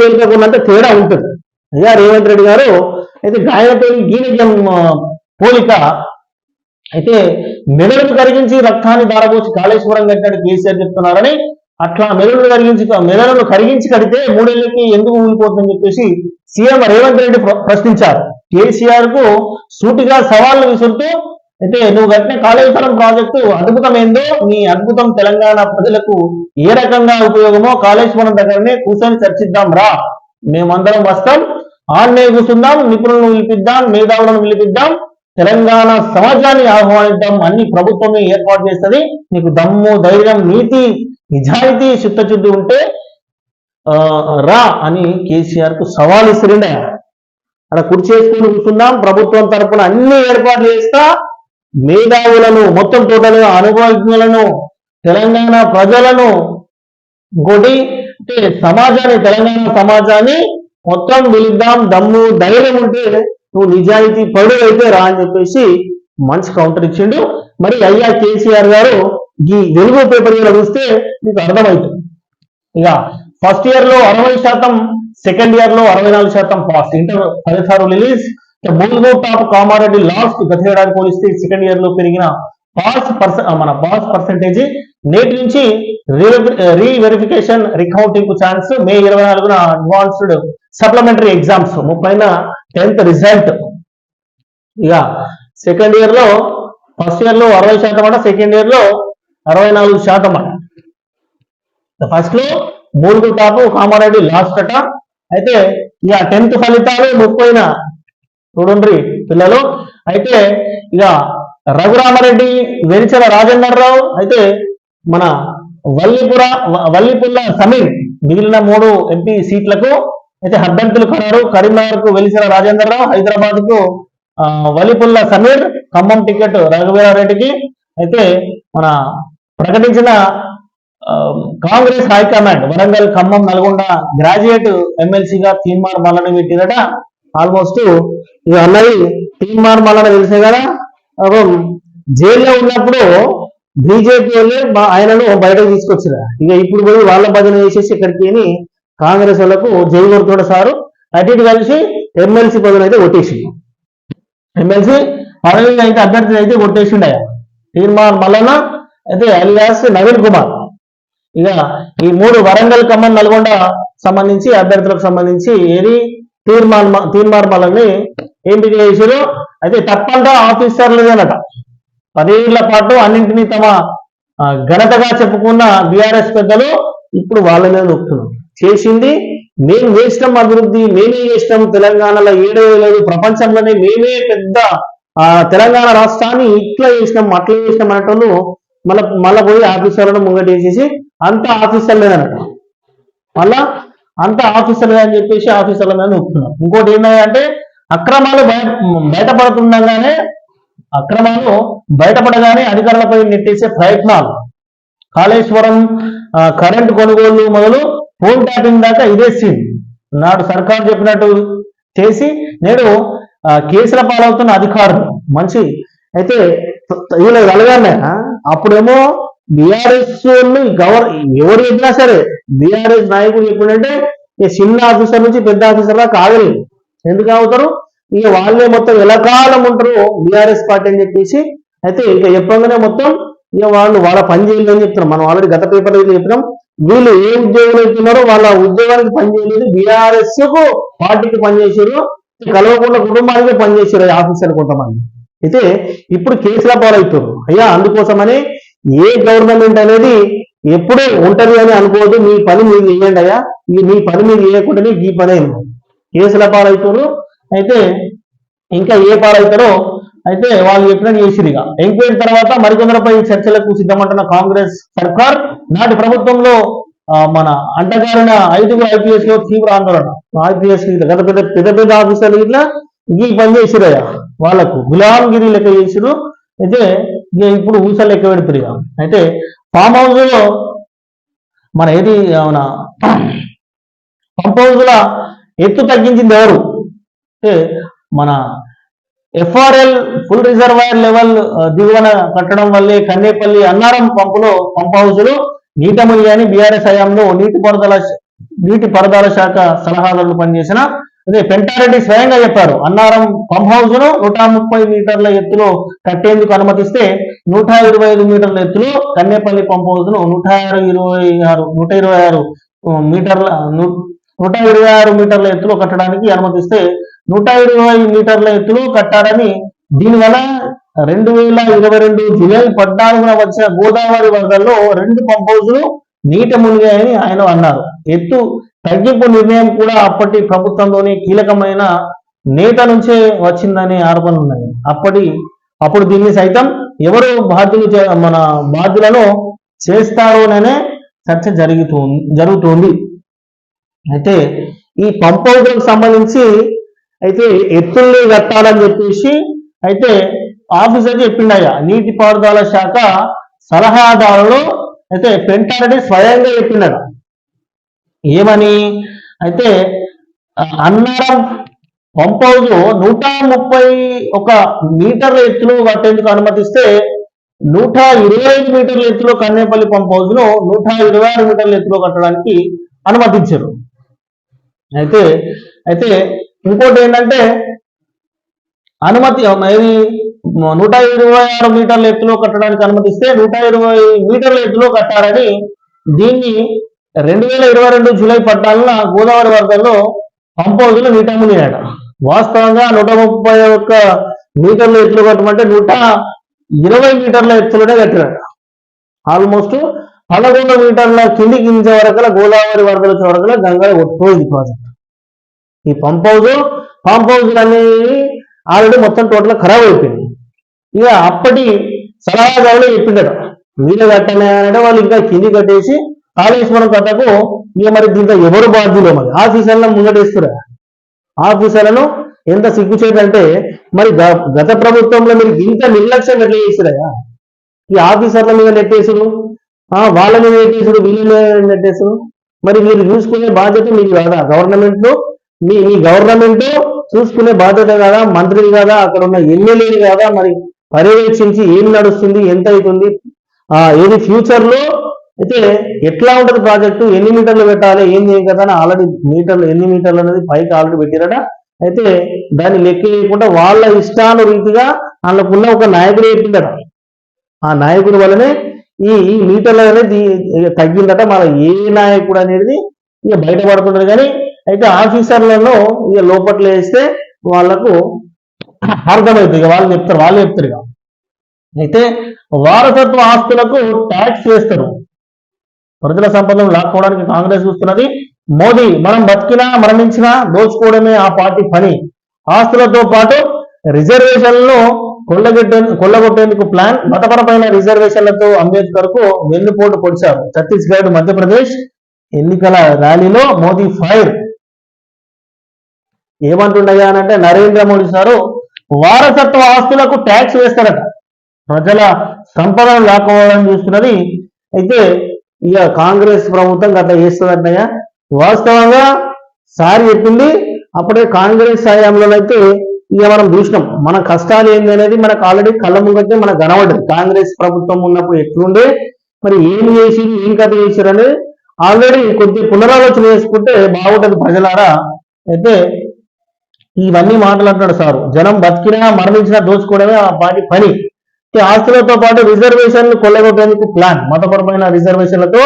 ఏనుకున్నంత తేడా ఉంటుంది అయ్యా రేవంత్ రెడ్డి గారు. అయితే గాయనతో గీనకి పోలిక. అయితే మెదడును కరిగించి రక్తాన్ని దారబోసి కాళేశ్వరం కట్టాడు కేసీఆర్ చెప్తున్నారని. అట్లా మెదడును కరిగించి కడితే 3 ఏళ్ళకి ఎందుకు ఊలిపోతుందని చెప్పేసి సీఎం రేవంత్ రెడ్డి ప్రశ్నించారు. కేసీఆర్ కు సూటిగా సవాళ్లు విసురుతూ, అయితే నువ్వు కట్టిన కాళేశ్వరం ప్రాజెక్టు అద్భుతం ఏందో, నీ అద్భుతం తెలంగాణ ప్రజలకు ఏ రకంగా ఉపయోగమో కాళేశ్వరం దగ్గరనే కూర్చొని చర్చిద్దాం రా, మేమందరం వస్తాం, ఆన్నే కూర్చుందాం, నిపుణులను పిలిపిద్దాం, మేధావులను పిలిపిద్దాం, తెలంగాణ సమాజాన్ని ఆహ్వానిద్దాం, అన్ని ప్రభుత్వమే ఏర్పాటు చేస్తుంది, నీకు దమ్ము ధైర్యం నీతి నిజాయితీ చిత్తశుద్ధి ఉంటే రా అని కేసీఆర్ కు సవాల్ ఇస్తుండే. అక్కడ కుర్చీ చేసుకుని కూర్చుందాం, ప్రభుత్వం తరపున అన్ని ఏర్పాట్లు చేస్తా, మేధావులను మొత్తం టోటల్గా అనుభవజ్ఞులను, తెలంగాణ ప్రజలను, ఇంకోటి అంటే తెలంగాణ సమాజాన్ని మొత్తం పిలుద్దాం, దమ్ము ధైర్యం ఉంటే, నువ్వు నిజాయితీ పరుడు అయితే రా అని చెప్పేసి మంచి కౌంటర్ ఇచ్చిండు. మరి అయ్యా కేసీఆర్ గారు ఈ వెలుగు పేపర్ మీద చూస్తే మీకు అర్థమవుతుంది. ఇక ఫస్ట్ ఇయర్ లో 60%, సెకండ్ ఇయర్ లో 64% పాస్. ఇంటర్ ఫలితాలు release. Munugode top Kamareddy last గత ఏడాది పోలిస్తే సెకండ్ ఇయర్ లో పెరిగిన పాస్ పర్సెంటేజ్. నేటి నుంచి రీవెరిఫికేషన్ రికౌంటింగ్ కు ఛాన్స్. మే 24న అడ్వాన్స్డ్ సప్లిమెంటరీ ఎగ్జామ్స్, 30న 10th రిజల్ట్. ఇక సెకండ్ ఇయర్ లో ఫస్ట్ ఇయర్ లో 60% అట, సెకండ్ ఇయర్ లో 64% అట. ఫస్ట్ లో మున్గోడు టాప్ కామారెడ్డి లాస్ట్ అట. అయితే ఇక 10th ఫలితాలు 30న చూడండి పిల్లలు. అయితే ఇక రఘురామరెడ్డి, వెలిచెల రాజేందర్ రావు, అయితే మన వల్లిపుల్ల సమీర్ మిగిలిన 3 ఎంపీ సీట్లకు అయితే అభ్యర్థులు ఖరారు. కరీంనగర్ కు వెలిచెల రాజేందర్ రావు, హైదరాబాద్ కు వల్లిపుల్ల సమీర్, ఖమ్మం టికెట్ రఘువీరారెడ్డికి. అయితే మన ప్రకటించిన కాంగ్రెస్ హైకమాండ్ వరంగల్, ఖమ్మం, నల్గొండ గ్రాడ్యుయేట్ ఎమ్మెల్సీగా తీన్మార్ మల్లన పెట్టినట. ఆల్మోస్ట్ ఇవి అన్నది తీన్మార్ మల్లన తెలిసే కదా. జైల్లో ఉన్నప్పుడు బీజేపీ వాళ్ళే ఆయనను బయటకు తీసుకొచ్చారు. ఇక ఇప్పుడు పోయి వాళ్ళ భజన చేసేసి ఇక్కడికి కాంగ్రెస్ వాళ్ళకు జైలు కొడుతున్న సారు అటు ఇటు కలిసి ఎమ్మెల్సీ పదవిని అయితే కొట్టేసిండు. ఎమ్మెల్సీ పదవిని అయితే అభ్యర్థిని అయితే కొట్టేసిండు అయ్యా తీన్మార్ మల్లన, అయితే అలియాస్ నవీన్ కుమార్. ఇక ఈ 3 వరంగల్, ఖమ్మం, నల్గొండ సంబంధించి అభ్యర్థులకు సంబంధించి ఏది తీన్మార్ మల్లన్ని ఎంపిక చేశారు. అయితే తప్పంతా ఆఫీసర్లదేనట. 10 ఏళ్ల పాటు అన్నింటినీ తమ ఘనతగా చెప్పుకున్న బీఆర్ఎస్ పెద్దలు ఇప్పుడు వాళ్ళ మీద నొక్కుతున్నారు. చేసింది మేము చేసినాం, అభివృద్ధి మేమే చేసినాం, తెలంగాణలో ఏడవేయలేదు, ప్రపంచంలోనే మేమే పెద్ద తెలంగాణ రాష్ట్రాన్ని ఇట్లా చేసినాం అట్లా చేసినాం అనేటోళ్ళు మళ్ళా పోయి ఆఫీసర్లను ముంగటేసేసి అంత ఆఫీసర్లేదనట. మళ్ళా అంత ఆఫీసర్లే అని చెప్పేసి ఆఫీసర్ల మీద నొక్కుతున్నారు. ఇంకోటి ఏంటంటే అక్రమాలు బయటపడగానే అధికారులపై నెట్టేసే ప్రయత్నాలు. కాళేశ్వరం కరెంటు కొనుగోలు మొదలు ఫోన్ ట్యాపింగ్ దాకా ఇదే సీన్. నాడు సర్కారు చెప్పినట్టు చేసి నేడు కేసుల పాలవుతున్న అధికారులు మంచి. అయితే వీళ్ళకి కలగానే అప్పుడేమో బీఆర్ఎస్ ఎవరు చెప్పినా సరే బీఆర్ఎస్ నాయకుడు చెప్పిందంటే చిన్న ఆఫీసర్ నుంచి పెద్ద ఆఫీసర్ దాకా ఆగలేదు. ఎందుకు ఆగుతారు? ఇక వాళ్ళే మొత్తం ఎలకాలం ఉంటారు బీఆర్ఎస్ పార్టీ అని చెప్పేసి. అయితే ఇక చెప్పగానే మొత్తం ఇక వాళ్ళ పని చేయాలని చెప్తున్నాం. మనం ఆల్రెడీ గత పేపర్లో చెప్పినాం. వీళ్ళు ఏ ఉద్యోగులు అవుతున్నారో వాళ్ళ ఉద్యోగానికి పనిచేయలేదు, బీఆర్ఎస్ కు పార్టీకి పనిచేసారు, కలవకుండా కుటుంబానికి పనిచేసారు ఆఫీసర్లు కొంతమంది. అయితే ఇప్పుడు కేసుల పాలవుతారు అయ్యా. అందుకోసమని ఏ గవర్నమెంట్ అనేది ఎప్పుడు ఉంటది అని అనుకోవద్దు. మీ పని మీరు చేయండి అయ్యా. మీ పని మీరు చేయకుండానే ఈ పని కేసుల పాలవుతారు. అయితే ఇంకా ఏ పాలవుతారో అయితే వాళ్ళు చెప్పినట్టు చేసిరిగా. ఎంక్వైరీ తర్వాత మరికొందరిపై చర్చలకు సిద్ధమంటున్న కాంగ్రెస్ సర్కార్. నాటి ప్రభుత్వంలో మన అంటగారిన 5 IPS లో తీవ్ర ఆందోళన. IPS గత పెద్ద ఆఫీసర్లు ఇట్లా ఈ పని చేసిరయ్యా. వాళ్ళకు గులాంగిరి లెక్క చేసిరు. అయితే ఇప్పుడు ఊసలు లెక్క పెడుతురుగా. అయితే ఫామ్ హౌస్ లో మన ఏది మన పంప్ హౌస్ ల ఎత్తు తగ్గించింది ఎవరు? అంటే మన FRL ఫుల్ రిజర్వాయర్ లెవెల్ దిగువన కట్టడం వల్లే కన్నేపల్లి అన్నారం పంప్ హౌజులు నీటమునిగాని బీఆర్ఎస్ హయాంలో నీటిపారుదల శాఖ సలహాదారులు పనిచేసిన అదే పెంటారెడ్డి స్వయంగా చెప్పారు. అన్నారం పంప్ హౌస్ ను 130 మీటర్ల ఎత్తులో కట్టేందుకు అనుమతిస్తే 125 మీటర్ల ఎత్తులో కన్నేపల్లి పంప్ హౌస్ ను 126 మీటర్ల ఎత్తులో కట్టడానికి అనుమతిస్తే 120 మీటర్ల ఎత్తులో కట్టారని, దీనివల్ల 2022 జూలై 14న వచ్చిన గోదావరి వరదల్లో 2 పంప్ హౌజులు నీట మునిగాయని ఆయన అన్నారు. ఎత్తు తగ్గింపు నిర్ణయం కూడా అప్పటి ప్రభుత్వంలోనే కీలకమైన నేత నుంచే వచ్చిందనే ఆరోపణలు ఉన్నాయి. అప్పుడు దీన్ని సైతం ఎవరు బాధ్యులను చేస్తారోననే చర్చ జరుగుతోంది. అయితే ఈ పంప్ హౌజులకు సంబంధించి అయితే ఎత్తుల్ని కట్టాలని చెప్పేసి అయితే ఆఫీసర్ చెప్పిండయ్యా. నీటిపారుదల శాఖ సలహాదారులు అయితే పెంటారెడ్డి స్వయంగా చెప్పిండట. ఏమని? అయితే అన్నారం పంప్ హౌస్ 131 మీటర్ల ఎత్తులో కట్టేందుకు అనుమతిస్తే 125 మీటర్ల ఎత్తులో కన్నేపల్లి పంప్ హౌస్ ను 126 మీటర్ల ఎత్తులో కట్టడానికి అనుమతించారు. అయితే అయితే ఇంకోటి ఏంటంటే అనుమతి 126 మీటర్ల ఎత్తులో కట్టడానికి అనుమతిస్తే 120 మీటర్ల ఎత్తులో కట్టాలని దీన్ని 2022 జూలై 14న గోదావరి వరదల్లో పంప్ హౌస్లో నీట మునిగాడు. వాస్తవంగా 131 మీటర్ల ఎత్తులో కట్టమంటే 120 మీటర్ల ఎత్తులోనే కట్టినాడు. ఆల్మోస్ట్ 11 మీటర్ల కింది గింజ వరకల గోదావరి వరదల వరకల గంగలో కొట్టుకోయింది ప్రాజెక్ట్. ఈ పంప్ హౌస్ అనేవి ఆల్రెడీ మొత్తం టోటల్ ఖరాబ్ అయిపోయింది. ఇక అప్పటి సలహాదారులు చెప్పిండట వీళ్ళు కట్టనే అంటే వాళ్ళు ఇంకా కింది కట్టేసి కాళేశ్వరం కథకు ఇక మరి దీంట్లో ఎవరు బాధ్యులు మరి ఆఫీసర్లను ముంగటేస్తురా. ఆఫీసర్లను ఎంత సిగ్గుచేటంటే మరి గత ప్రభుత్వంలో మీరు ఇంత నిర్లక్ష్యం ఎట్లా చేసిరయా? ఈ ఆఫీసర్ల మీద నెట్టేసుడు, వాళ్ళ మీద నెట్టేసుడు, వీళ్ళ మీద నెట్టేసుడు. మరి మీరు చూసుకునే బాధ్యత మీకు కాదా? గవర్నమెంట్ మీ గవర్నమెంట్ చూసుకునే బాధ్యత కాదా? మంత్రిని కాదా? అక్కడ ఉన్న ఎమ్మెల్యేని కాదా? మరి పర్యవేక్షించి ఏం నడుస్తుంది, ఎంత అవుతుంది, ఏది ఫ్యూచర్ లో అయితే ఎట్లా ఉంటుంది ప్రాజెక్టు, ఎన్ని మీటర్లు పెట్టాలి, ఏం చేయాలి కదా అని ఆల్రెడీ మీటర్లు ఎన్ని మీటర్లు అనేది పైకి ఆల్రెడీ పెట్టారట. అయితే దాన్ని లెక్క వేయకుండా వాళ్ళ ఇష్టానురీతిగా వాళ్ళకున్న ఒక నాయకుడు చెప్పిందట. ఆ నాయకుడి వల్లనే ఈ మీటర్లు అనేది తగ్గిందట. మన ఏ నాయకుడు అనేది ఇక బయటపడుతుంటది. కానీ అయితే ఆఫీసర్లను ఇక లోపట్లో వేస్తే వాళ్లకు అర్థమవుతుంది. ఇక వాళ్ళు చెప్తారు ఇక. అయితే వారసత్వ ఆస్తులకు ట్యాక్స్ వేస్తారు. ప్రజల సంపదను లాక్కోవడానికి కాంగ్రెస్ చూస్తున్నది. మోదీ మనం బతికినా మరణించినా దోచుకోవడమే ఆ పార్టీ పని. ఆస్తులతో పాటు రిజర్వేషన్లను కొల్లగొట్టేందుకు ప్లాన్. మతపరమైన రిజర్వేషన్లతో అంబేద్కర్ కు వెన్నుపోటు పొడిచారు. ఛత్తీస్గఢ్, మధ్యప్రదేశ్ ఎన్నికల ర్యాలీలో మోదీ ఫైర్. ఏమంటుండగా అంటే నరేంద్ర మోడీ సారు వారసత్వ ఆస్తులకు ట్యాక్స్ వేస్తారట. ప్రజల సంపదను లాక్కోవాలని చూస్తున్నది. అయితే ఇక కాంగ్రెస్ ప్రభుత్వం అట్లా చేస్తుందన్నయ్య. వాస్తవంగా సారి చెప్పింది అప్పుడే కాంగ్రెస్ హయాంలోనైతే ఇక మనం చూసినాం. మన కష్టాలు ఏంది అనేది మనకు ఆల్రెడీ కళ్ళ ముంగట్టే మనకు కనబడ్డది. కాంగ్రెస్ ప్రభుత్వం ఉన్నప్పుడు ఎట్లుండే, మరి ఏం చేసి ఏం కథ చేశారు అనేది ఆల్రెడీ కొద్ది పునరాలోచన చేసుకుంటే బాగుంటుంది ప్రజలారా. అయితే ఇవన్నీ మాట్లాడుతున్నాడు సారు. జనం బతికినా మరణించినా దోచుకోవడమే ఆ పార్టీ పని. ఆస్తులతో పాటు రిజర్వేషన్లు కొల్లగొట్టేందుకు ప్లాన్. మతపరమైన రిజర్వేషన్లతో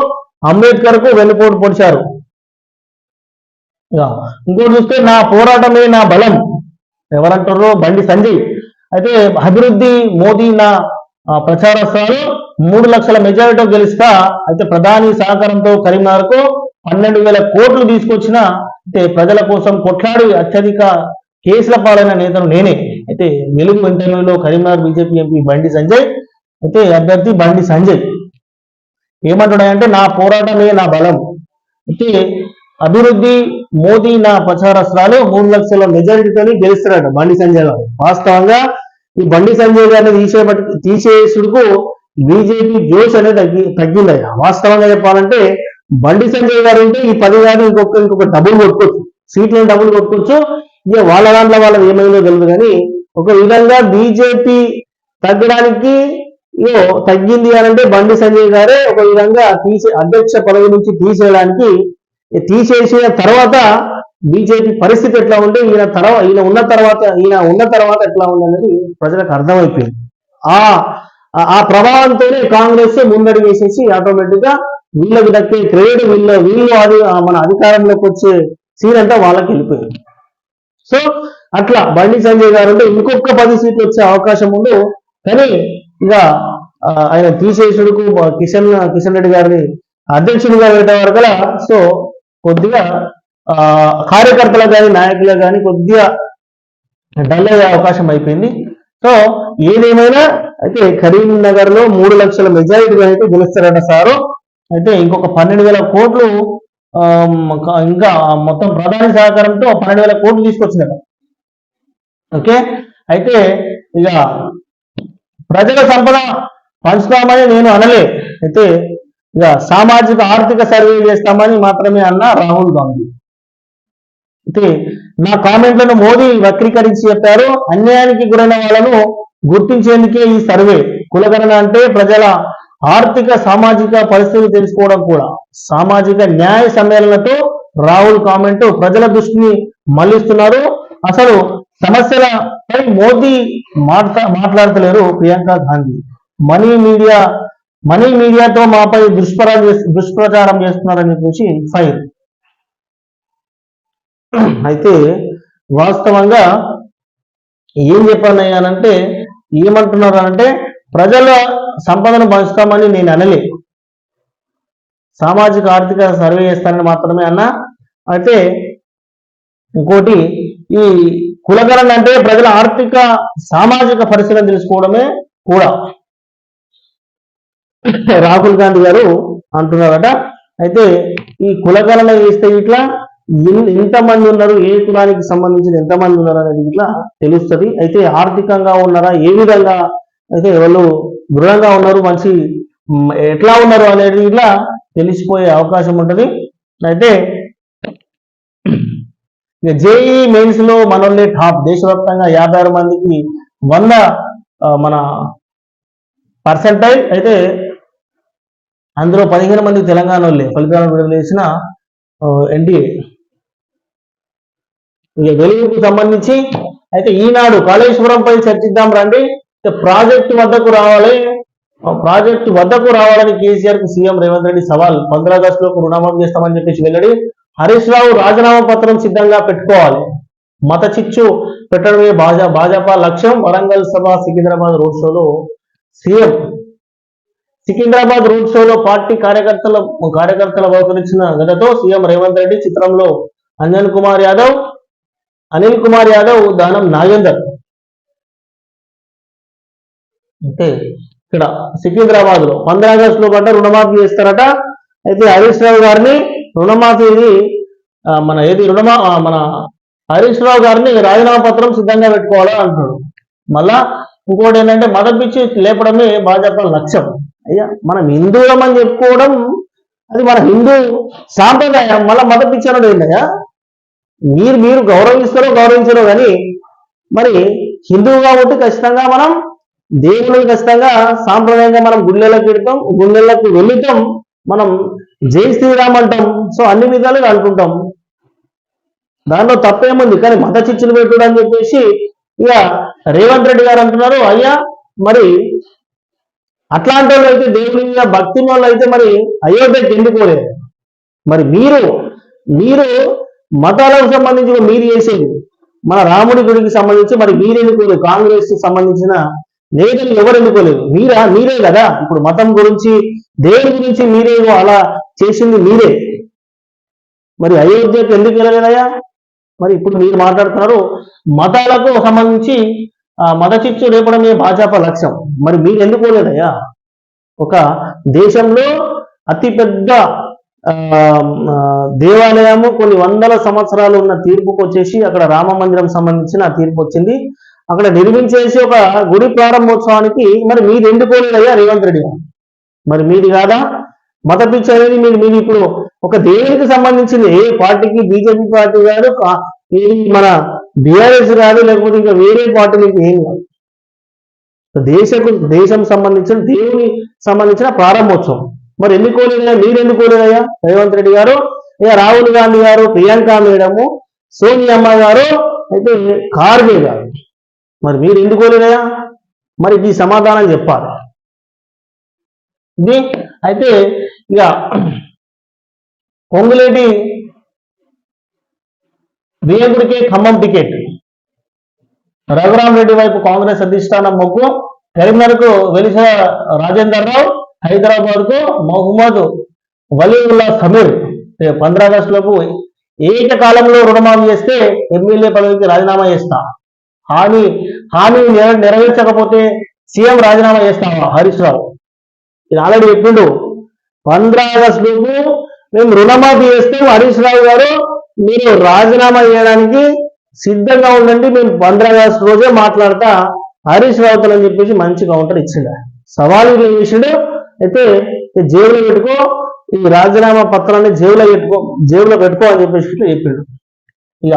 అంబేద్కర్ కు వెన్నుపోటు పొడిచారు. ఇంకోటి చూస్తే నా పోరాటమే నా బలం ఎవరంటారో బండి సంజయ్. అయితే అభివృద్ధి మోదీ నా ప్రచారస్థాలు 3 లక్షల మెజారిటీతో గెలుస్తా. అయితే ప్రధాని సహకారంతో కరీంనగర్ కు 12,000 కోట్లు తీసుకొచ్చిన అయితే ప్రజల కోసం కొట్లాడి అత్యధిక కేసుల పాలైన నేతను నేనే. అయితే వెలుగు ఇంటర్వ్యూలో కరీంనగర్ బీజేపీ ఎంపీ బండి సంజయ్ అయితే అభ్యర్థి బండి సంజయ్ ఏమంటున్నాయంటే నా పోరాటమే నా బలం. అయితే అభివృద్ధి మోదీ నా ప్రచారస్త్రాలు 3 లక్షల మెజారిటీతో గెలుస్తున్నాడు బండి సంజయ్ గారు. వాస్తవంగా ఈ బండి సంజయ్ గారిని తీసేసుడుకు బీజేపీ జోష్ అనేది తగ్గిందయ్యా. వాస్తవంగా చెప్పాలంటే బండి సంజయ్ గారు ఉంటే ఈ 10 గారు ఇంకొక డబ్బులు కొట్టుకోవచ్చు, సీట్లను డబ్బులు కొట్టుకోవచ్చు. ఇక వాళ్ళ దాంట్లో వాళ్ళది ఏమైందో తెలియదు. కానీ ఒక విధంగా బీజేపీ తగ్గడానికి తగ్గింది అని అంటే బండి సంజయ్ గారే ఒక విధంగా అధ్యక్ష పదవి నుంచి తీసేసిన తర్వాత బీజేపీ పరిస్థితి ఎట్లా ఉంటే ఈయన ఉన్న తర్వాత ఎట్లా ఉందనేది ప్రజలకు అర్థమైపోయింది. ఆ ప్రభావంతోనే కాంగ్రెస్ ముందడి వేసేసి ఆటోమేటిక్ గా వీళ్ళకి దక్కే క్రెడిట్ వీళ్ళు అది మన అధికారంలోకి వచ్చే సీన్ అంతా వాళ్ళకి వెళ్ళిపోయింది. సో అట్లా బండి సంజయ్ గారు అంటే ఇంకొక 10 సీట్లు వచ్చే అవకాశం ఉండు. కానీ ఇక ఆయన తీసేసుడుకు కిషన్ రెడ్డి గారిని అధ్యక్షుడిగా పెట్టే వరకలా సో కొద్దిగా కార్యకర్తలకు కానీ నాయకులకు కానీ కొద్దిగా డల్ అయ్యే అవకాశం అయిపోయింది. సో ఏదేమైనా అయితే కరీంనగర్ లో 3 లక్షల మెజారిటీగా అయితే గెలుస్తారట సారు. అయితే ఇంకొక 12,000 కోట్లు ఇంకా మొత్తం ప్రధాని సహకారంతో 12,000 కోట్లు తీసుకొచ్చినట. ఓకే, అయితే ఇక ప్రజల సంపద పంచుతామని నేను అనలే. అయితే ఇక సామాజిక ఆర్థిక సర్వే చేస్తామని మాత్రమే అన్న రాహుల్ గాంధీ. అయితే నా కామెంట్లను మోదీ వక్రీకరించి చెప్పారు. అన్యాయానికి గురైన వాళ్ళను గుర్తించేందుకే ఈ సర్వే. కులగణన అంటే ప్రజల ఆర్థిక సామాజిక పరిస్థితి తెలుసుకోవడం కూడా. సామాజిక న్యాయ సమ్మేళనతో రాహుల్ కామెంట్ ప్రజల దృష్టిని మళ్లిస్తున్నారు. అసలు సమస్యలపై మోదీ మాట్లాడతలేరు ప్రియాంక గాంధీ. మనీ మీడియాతో మాపై దుష్ప్రచారం చేస్తున్నారని చెప్పేసి ఫైర్. అయితే వాస్తవంగా ఏం చెప్పానంటే ఏమంటున్నారు అంటే ప్రజల సంపదను పంచుతామని నేను అనలే, సామాజిక ఆర్థిక సర్వే చేస్తానని మాత్రమే అన్నా. అయితే ఇంకోటి ఈ కులగణన అంటే ప్రజల ఆర్థిక సామాజిక పరిస్థితిని తెలుసుకోవడమే కూడా రాహుల్ గాంధీ గారు అంటున్నారట. అయితే ఈ కులగణన చేస్తే ఇట్లా ఎంతమంది ఉన్నారు, ఏ కులానికి సంబంధించిన ఎంతమంది ఉన్నారు అనేది ఇట్లా తెలుస్తుంది. అయితే ఆర్థికంగా ఉన్నారా, ఏ విధంగా అయితే వాళ్ళు దృఢంగా ఉన్నారు, మంచి ఎట్లా ఉన్నారు అనేది ఇట్లా తెలిసిపోయే అవకాశం ఉంటుంది. అయితే జేఈ మెయిన్స్ లో మనోళ్ళే టాప్. దేశవ్యాప్తంగా 56 మందికి 100 మన పర్సెంటైజ్. అయితే అందులో 15 మంది తెలంగాణ వాళ్ళే ఫలితాలను విడుదల చేసిన ఎన్డీఏ. వెలుగుకు సంబంధించి అయితే ఈనాడు కాళేశ్వరంపై చర్చిద్దాం రండి. ప్రాజెక్టు వద్దకు రావాలని కేసీఆర్ కు సీఎం రేవంత్ రెడ్డి సవాల్. 15 ఆగస్టులోపు రుణమాఫీ చేస్తామని చెప్పేసి వెల్లడి. హరీష్ రావు రాజీనామా పత్రం సిద్ధంగా పెట్టుకోవాలి. మత చిచ్చు పెట్టడమే భాజపా లక్ష్యం. వరంగల్ సభ సికింద్రాబాద్ రోడ్ షోలో సీఎం. సికింద్రాబాద్ రోడ్ షోలో పార్టీ కార్యకర్తల బహుకరించిన గదతో సీఎం రేవంత్ రెడ్డి. చిత్రంలో అనిల్ కుమార్ యాదవ్, దానం నాగేందర్. అంటే ఇక్కడ సికింద్రాబాద్ లో 15 ఆగస్టులో పడ్డ రుణమాఫీ చేస్తారట. అయితే హరీష్ రావు గారిని రుణమాఫీని మన హరీష్ రావు గారిని రాజీనామా పత్రం సిద్ధంగా పెట్టుకోవాలని అంటున్నాడు. మళ్ళా ఇంకోటి ఏంటంటే మత పిచ్చి లేపడమే భాజపా లక్ష్యం. అయ్యా మనం హిందువులం అని చెప్పుకోవడం అది మన హిందూ సాంప్రదాయం. మళ్ళీ మత పిచ్చి అనడం ఏంటయ్యా? మీరు గౌరవించరో కానీ మరి హిందువు కాబట్టి ఖచ్చితంగా మనం దేవుని ఖచ్చితంగా సాంప్రదాయంగా మనం గుళ్ళకి వెళ్తాం, మనం జై శ్రీరామ్ అంటాం. సో అన్ని విధాలుగా అనుకుంటాం, దానిలో తప్పేముంది. కానీ మత చిచ్చులు పెట్టుడు అని చెప్పేసి ఇక రేవంత్ రెడ్డి గారు అంటున్నారు. అయ్యా మరి అట్లాంటి వాళ్ళు అయితే దేవుని మీద భక్తి వాళ్ళు అయితే మరి అయోధ్యకి ఎందుకోలేదు? మరి మీరు మతాలకు సంబంధించి మీరు చేసేది మన రాముడి గుడికి సంబంధించి మరి మీరు ఎన్నుకోలేదు. కాంగ్రెస్ కి సంబంధించిన నేతలు ఎవరు ఎన్నుకోలేదు? మీరే కదా. ఇప్పుడు మతం గురించి దేవుడి గురించి మీరే అలా చేసింది మీరే. మరి అయోధ్యకు ఎందుకు వెళ్ళలేదయ్యా? మరి ఇప్పుడు మీరు మాట్లాడుతున్నారు మతాలకు సంబంధించి మత చిచ్చు రేపడమే భాజపా లక్ష్యం. మరి మీరు ఎందుకోలేదయ్యా? ఒక దేశంలో అతిపెద్ద దేవాలయము కొన్ని వందల సంవత్సరాలు ఉన్న తీర్పుకు వచ్చేసి అక్కడ రామ మందిరం సంబంధించిన తీర్పు వచ్చింది. అక్కడ నిర్మించేసి ఒక గుడి ప్రారంభోత్సవానికి మరి మీరు ఎందుకోలేదయ్యా రేవంత్ రెడ్డి గారు? మరి మీది కాదా మత పిచ్చి అనేది? మీరు ఇప్పుడు ఒక దేవునికి సంబంధించింది ఏ పార్టీకి, బీజేపీ పార్టీ కాదు, మన బీఆర్ఎస్ కాదు, లేకపోతే ఇంకా వేరే పార్టీలకు ఏం కాదు. దేశం సంబంధించిన దేవుని సంబంధించిన ప్రారంభోత్సవం. మరి ఎన్నుకోలేదయ్యా? మీరు ఎన్నుకోలేదయ్యా రేవంత్ రెడ్డి గారు? ఇక రాహుల్ గాంధీ గారు, ప్రియాంక మేడము, సోనియమ్మ గారు, అయితే ఖార్గే గారు. మరి మీరు ఎందుకోలేదయ్యా? మరి ఈ సమాధానం చెప్పాలి. ఇది అయితే ఇక పొంగులేటి వియంకుడికే ఖమ్మం టికెట్. రఘురామ్ రెడ్డి వైపు కాంగ్రెస్ అధిష్టానం మొక్కు. కరీంనగర్కు వెలిస రాజేందర్ రావు, హైదరాబాద్ కు మహమ్మద్ వలీవుల్లా సమీర్. 15 ఆగస్టులకు ఏకకాలంలో రుణమాఫీ చేస్తే ఎమ్మెల్యే పదవికి రాజీనామా చేస్తా. హామీ నెరవేర్చకపోతే సీఎం రాజీనామా చేస్తావా? హరీష్ రావు ఇది ఆల్రెడీ చెప్పిండు. 15 ఆగస్టులకు మేము రుణమాఫీ చేస్తే హరీష్ రావు గారు మీరు రాజీనామా చేయడానికి సిద్ధంగా ఉండండి, మేము 15 ఆగస్టు రోజే మాట్లాడతా హరీష్ రావుతో అని చెప్పేసి మంచి కౌంటర్ ఇచ్చిండు. సవాలు చేసిండు. అయితే జేబులో పెట్టుకో, ఈ రాజీనామా పత్రాన్ని జేబులో పెట్టుకో అని చెప్పేసి చెప్పిండు. ఇక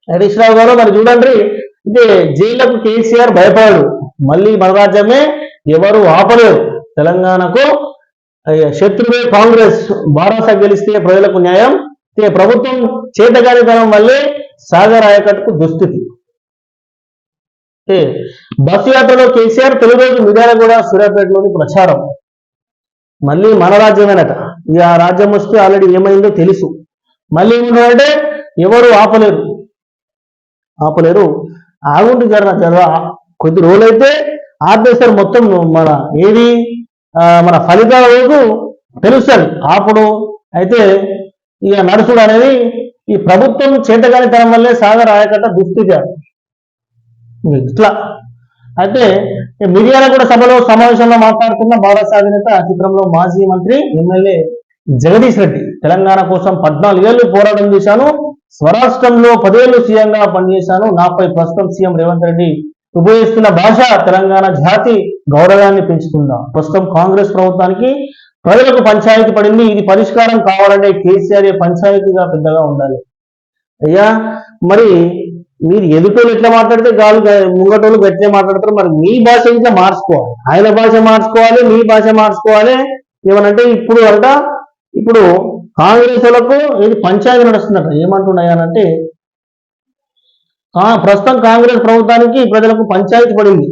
హరీష్ రావు గారు మరి చూడండి, అంటే జైళ్లకు కేసీఆర్ భయపడాడు, మళ్ళీ మన రాజ్యమే ఎవరు ఆపలేరు, తెలంగాణకు శత్రువే కాంగ్రెస్, బారాస గెలిస్తే ప్రజలకు న్యాయం, ప్రభుత్వం చేతగానితనం వల్లే సాగర్ ఆయకట్టుకు దుస్థితి. బస్సు యాత్రలో కేసీఆర్ తొలిరోజు మిర్యాలగూడ సూర్యాపేటలోని ప్రచారం, మళ్ళీ మన రాజ్యమేనట. ఇక ఆ రాజ్యం వస్తే ఆల్రెడీ ఏమైందో తెలుసు, మళ్ళీ ఏముందంటే ఎవరు ఆపలేరు. ఆగుండి జర కొద్ది రోజులైతే ఆపేస్తారు మొత్తం. మన ఏది మన ఫలితాల రోజు తెలుస్తుంది అప్పుడు. అయితే ఇక నడుచుడు అనేది ఈ ప్రభుత్వం చేతగానితనం వల్లే సాగర్ ఆయకట్ట దుస్థితి ఇట్లా. అయితే మిర్యాలగూడ సభలో సమావేశంలో మాట్లాడుతున్న భారత అధినేత చిత్రంలో మాజీ మంత్రి ఎమ్మెల్యే జగదీష్ రెడ్డి, తెలంగాణ కోసం 14 ఏళ్లు పోరాటం చేశాను, స్వరాష్ట్రంలో 10 ఏళ్లు సీఎంగా పనిచేశాను, నాపై ప్రస్తుతం సీఎం రేవంత్ రెడ్డి ఉపయోగిస్తున్న భాష తెలంగాణ జాతి గౌరవాన్ని పెంచుతుందా? ప్రస్తుతం కాంగ్రెస్ ప్రభుత్వానికి ప్రజలకు పంచాయతీ పడింది, ఇది పరిష్కారం కావాలంటే కేసీఆర్ పంచాయతీగా పెద్దగా ఉండాలి. అయ్యా మరి మీరు ఎదుటోళ్ళు ఎట్లా మాట్లాడితే ముంగటోళ్ళు గట్టిగా మాట్లాడతారు, మరి మీ భాష ఇట్లా మార్చుకోవాలి, ఆయన భాష మార్చుకోవాలి, మీ భాష మార్చుకోవాలి. ఏమనంటే ఇప్పుడు కాంగ్రెస్ వాళ్ళకు ఇది పంచాయతీ నడుస్తుందట. ఏమంటున్నాయనంటే ప్రస్తుతం కాంగ్రెస్ ప్రభుత్వానికి ప్రజలకు పంచాయతీ పడింది,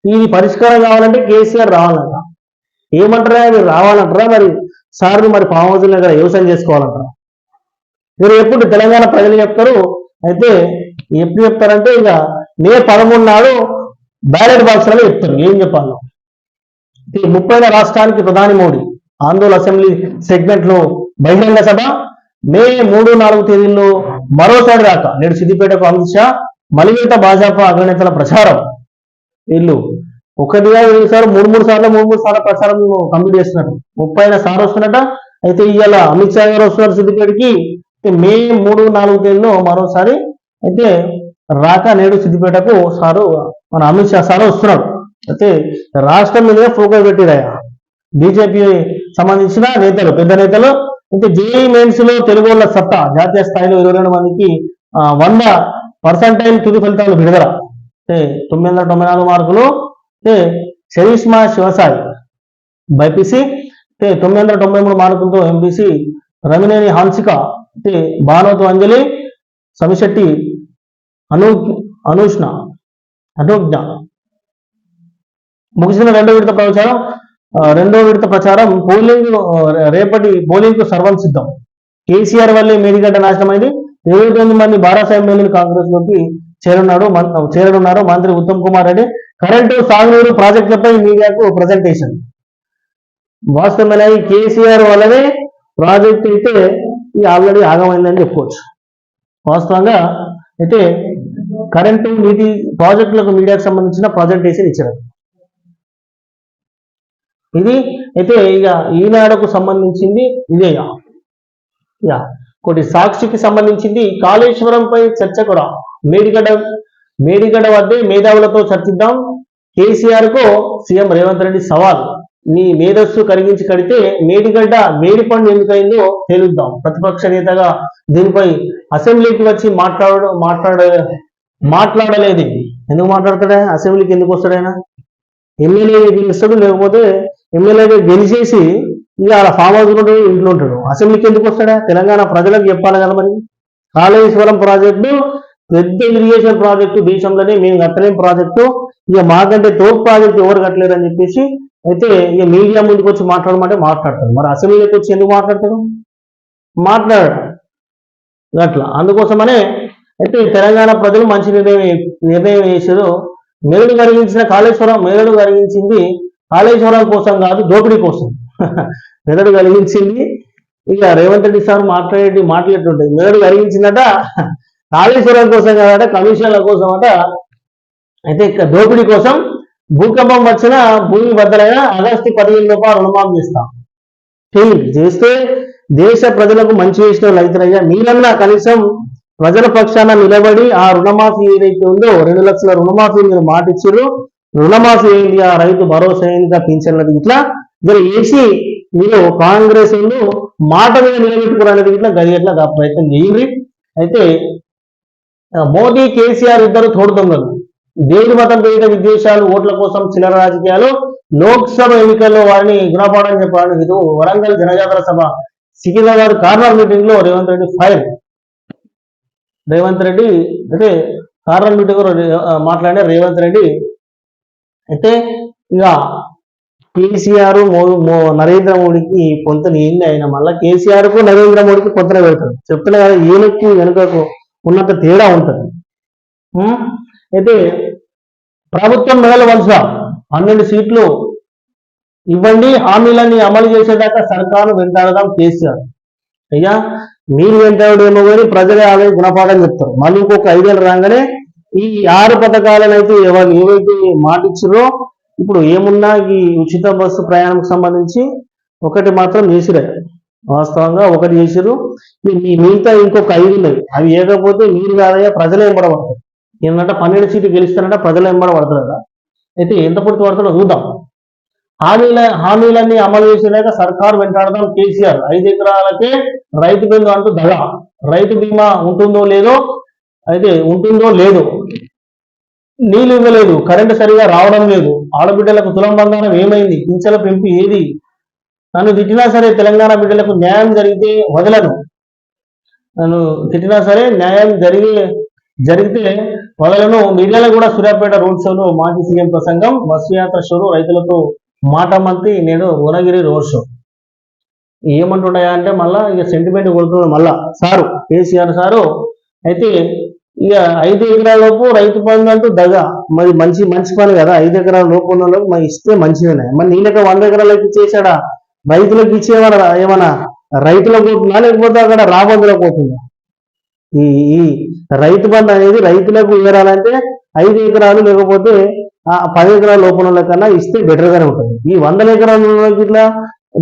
ఇది పరిష్కారం కావాలంటే కేసీఆర్ రావాలంట. ఏమంటారా మీరు రావాలంటారా? మరి సార్ మరి ఫామ్ హౌస్ దగ్గర వ్యవసాయం చేసుకోవాలంటారా? మీరు ఎప్పుడు తెలంగాణ ప్రజలు చెప్తారు. అయితే ఎప్పుడు చెప్తారంటే ఇక మే 13 నాడు బ్యాలెట్ బాక్స్లలో చెప్తారు ఏం చెప్పాలో. 30వ రాష్ట్రానికి ప్రధాని మోడీ, ఆందోళన అసెంబ్లీ సెగ్మెంట్ లో బహిరంగ సభ మే 3-4 తేదీల్లో మరోసారి దాకా. నేడు సిద్దిపేటకు అమిత్ షా, మలివేత భాజపా అగ్రనేతల ప్రచారం. వీళ్ళు ఒకటిగా 3 సార్లు ప్రచారం కంప్లీట్ చేస్తున్నారు. 30న సార్ వస్తున్నట. అయితే ఇవాళ అమిత్ షా గారు వస్తున్నారు సిద్దిపేటకి. మే 3-4 తేదీలో మరోసారి అయితే రాక నేడు సిద్దిపేటకు మన అమిత్ షా సార్ వస్తున్నాడు. అయితే రాష్ట్రం మీద ఫోకస్ పెట్టిరయ్యా బీజేపీ సంబంధించిన నేతలు, పెద్ద నేతలు. అయితే జేఈ మెయిన్స్ లో తెలుగు వాళ్ళ సత్తా, జాతీయ స్థాయిలో 22 మందికి 100% తుది ఫలితాలు విడుదల. 994 మార్కులు. చరిష్మా శివసాయి బైపీసీ 993 మార్కులతో ఎంపీసీ, రమినేని హాన్సిక, భానోతు అంజలి, సమిశెట్టి అనుజ్ఞ ముగిసిన రెండో విడత ప్రచారం. రేపటి పోలింగ్ కు సర్వం సిద్ధం. కేసీఆర్ వల్లే మేడిగడ్డ నాశనమైంది. 29 మంది బారాస ఎమ్మెల్యేలు కాంగ్రెస్ లోకి చేరనున్నారు. మంత్రి ఉత్తమ్ కుమార్ రెడ్డి కరెంటు, సాగునీరు ప్రాజెక్టులపై మీడియాకు ప్రజెంటేషన్. వాస్తవమైన కేసీఆర్ వల్లనే ప్రాజెక్ట్ అయితే ఆల్రెడీ ఆగమైందని చెప్పుకోవచ్చు. వాస్తవంగా అయితే కరెంటు, నీటి ప్రాజెక్టులకు మీడియాకు సంబంధించిన ప్రజెంటేషన్ ఇచ్చారు. ఇది అయితే ఇక ఈనాడుకు సంబంధించింది ఇదే. ఒకటి సాక్షికి సంబంధించింది. కాళేశ్వరంపై చర్చ కూడా. మేడిగడ్డ వద్దే మేధావులతో చర్చిద్దాం. కేసీఆర్ కు సీఎం రేవంత్ రెడ్డి సవాల్. మీ మేధస్సు కరిగించి కడితే మేడిగడ్డ వేడిపండు ఎందుకైందో తేలుద్దాం. ప్రతిపక్ష నేతగా దీనిపై అసెంబ్లీకి వచ్చి మాట్లాడలేదు. ఎందుకు మాట్లాడతాడా? అసెంబ్లీకి ఎందుకు వస్తాడైనా? ఎమ్మెల్యే గెలుస్తాడు, లేకపోతే ఎమ్మెల్యేగా గెలిచేసి ఇక అలా ఫామ్ హౌస్ ఉంటాడు, ఇంట్లో ఉంటాడు. అసెంబ్లీకి ఎందుకు వస్తాడా? తెలంగాణ ప్రజలకు చెప్పాలి కదా. మరి కాళేశ్వరం ప్రాజెక్టు పెద్ద ఇరిగేషన్ ప్రాజెక్టు, దేశంలోనే మేము కట్టలేని ప్రాజెక్టు, ఇక మాకంటే తోపు ప్రాజెక్టు ఎవరు కట్టలేరు అని చెప్పేసి అయితే ఇక మీడియా ముందుకు వచ్చి మాట్లాడమంటే మాట్లాడతాడు. మరి అసెంబ్లీకి వచ్చి ఎందుకు మాట్లాడతాడు? మాట్లాడాడు అట్లా. అందుకోసమనే అయితే తెలంగాణ ప్రజలు మంచి నిర్ణయం చేశారు. మెదడు కలిగించింది కాళేశ్వరం కోసం కాదు, దోపిడీ కోసం. మెదడు కలిగించింది ఇక రేవంత్ రెడ్డి సార్ మాట్లాడేటుంటాయి. మెదడు కలిగించిందట కాళేశ్వరం కోసం కాదట, కమిషన్ల కోసం అట. అయితే దోపిడీ కోసం. భూకంపం వచ్చిన భూమి బద్దలైన ఆగస్టు 15 లోపల రుణమాఫీ చేస్తే దేశ ప్రజలకు మంచి చేసిన రైతులయ్యా. మీరన్నా కనీసం ప్రజల పక్షాన నిలబడి ఆ రుణమాఫీ ఏదైతే ఉందో 2 లక్షల రుణమాఫీ మీరు మాటిచ్చారు. రుణమాఫీ ఏంటి, ఆ రైతు భరోసా ఏంటి, పింఛన్లది ఇట్లా మీరు వేసి మీరు కాంగ్రెస్ మాట మీద నిలబెట్టుకోవడానికి ఇట్లా గది ఎట్లా ప్రయత్నం చేయండి. అయితే మోదీ కేసీఆర్ ఇద్దరు తోడు దొంగలు, దేవుడి మతం పేరిట విద్వేషాలు, ఓట్ల కోసం చిల్లర రాజకీయాలు, లోక్సభ ఎన్నికల్లో వారిని గుణపాఠం చెప్పాలని ఇది వరంగల్ జనజాతర సభ సికింద్రాబాద్ కార్నర్ మీటింగ్ లో రేవంత్ రెడ్డి ఫైర్. రేవంత్ రెడ్డి అంటే కార్నర్ మీటింగ్ మాట్లాడిన రేవంత్ రెడ్డి అయితే ఇక కేసీఆర్ నరేంద్ర మోడీకి పొంతన ఏంది, ఆయన మళ్ళీ కేసీఆర్ కు నరేంద్ర మోడీకి పొంతన పెడతాడు. చెప్తున్నా కదా, ఈయనకి వెనుకకు ఉన్నంత తేడా ఉంటుంది. అయితే ప్రభుత్వం మెడల వలస 12 సీట్లు ఇవ్వండి, హామీలన్నీ అమలు చేసేదాకా సర్కారు వెంటాడదాం కేసీఆర్. అయ్యా మీరు వెంటాడేమో కానీ ప్రజలే ఆలయ గుణపాఠం చెప్తారు. మళ్ళీ ఇంకొక 5 ఏళ్ళు రాగానే ఈ 6 పథకాలను అయితే ఏవైతే మాటిచ్చారో ఇప్పుడు ఏమున్నా ఈ ఉచిత బస్సు ప్రయాణంకి సంబంధించి ఒకటి మాత్రం చేసిరే, వాస్తవంగా ఒకటి చేసిరు. మిగతా ఇంకొక 5 ఉన్నాయి. అవి ఏకపోతే మీరు కాదయ్యా ప్రజలే ఎంబడబడతారు. ఏంటంటే 12 సీట్లు గెలుస్తారంటే ప్రజలు ఎంబడబడతారు కదా. అయితే ఎంత పొడిచి పడతారో చూద్దాం. హామీలన్నీ అమలు చేసేలాగా సర్కారు వెంటాడదాం కేసీఆర్. 5 ఎకరాలకే రైతు బంధు అంటూ దగా. రైతు బీమా ఉంటుందో లేదో, అయితే ఉంటుందో లేదో, నీళ్లు ఇవ్వలేదు, కరెంటు సరిగా రావడం లేదు, ఆడబిడ్డలకు తులం బంగారం ఏమైంది, పింఛల పెంపు ఏది, నన్ను తిట్టినా సరే తెలంగాణ బిడ్డలకు న్యాయం జరిగితే వదలను, నన్ను తిట్టినా సరే న్యాయం జరిగితే వదలను. మీడియాలో కూడా సూర్యాపేట రోడ్ షోలో మాజీ సీఎం ప్రసంగం, బస్సు యాత్ర షోలు, రైతులతో మాట మంత్రి, నేడు భువనగిరి రోడ్ షో. ఏమంటున్నాయా అంటే మళ్ళా ఇక సెంటిమెంట్ కొడుతున్నాడు మళ్ళా సారు, కేసీఆర్ సారు. అయితే ఇక 5 ఎకరాల లోపు రైతు బంధు అంటూ దగా. మరి మంచి పని కదా, 5 ఎకరాల లోపు ఉన్న వాళ్ళకి మరి ఇస్తే మంచిదేనే. మరి నీళ్ళకి 100 ఎకరాలకి ఇచ్చేసాడా, రైతులకు ఇచ్చేవాడు ఏమన్నా రైతులకు పోతుందా లేకపోతే అక్కడ రాబందులకు పోతుందా? ఈ రైతు బంధు అనేది రైతులకు ఇవ్వాలంటే 5 ఎకరాలు లేకపోతే 10 ఎకరాల లోపల కన్నా ఇస్తే బెటర్ గానే ఉంటుంది. ఈ 100 ఎకరాల ఇట్లా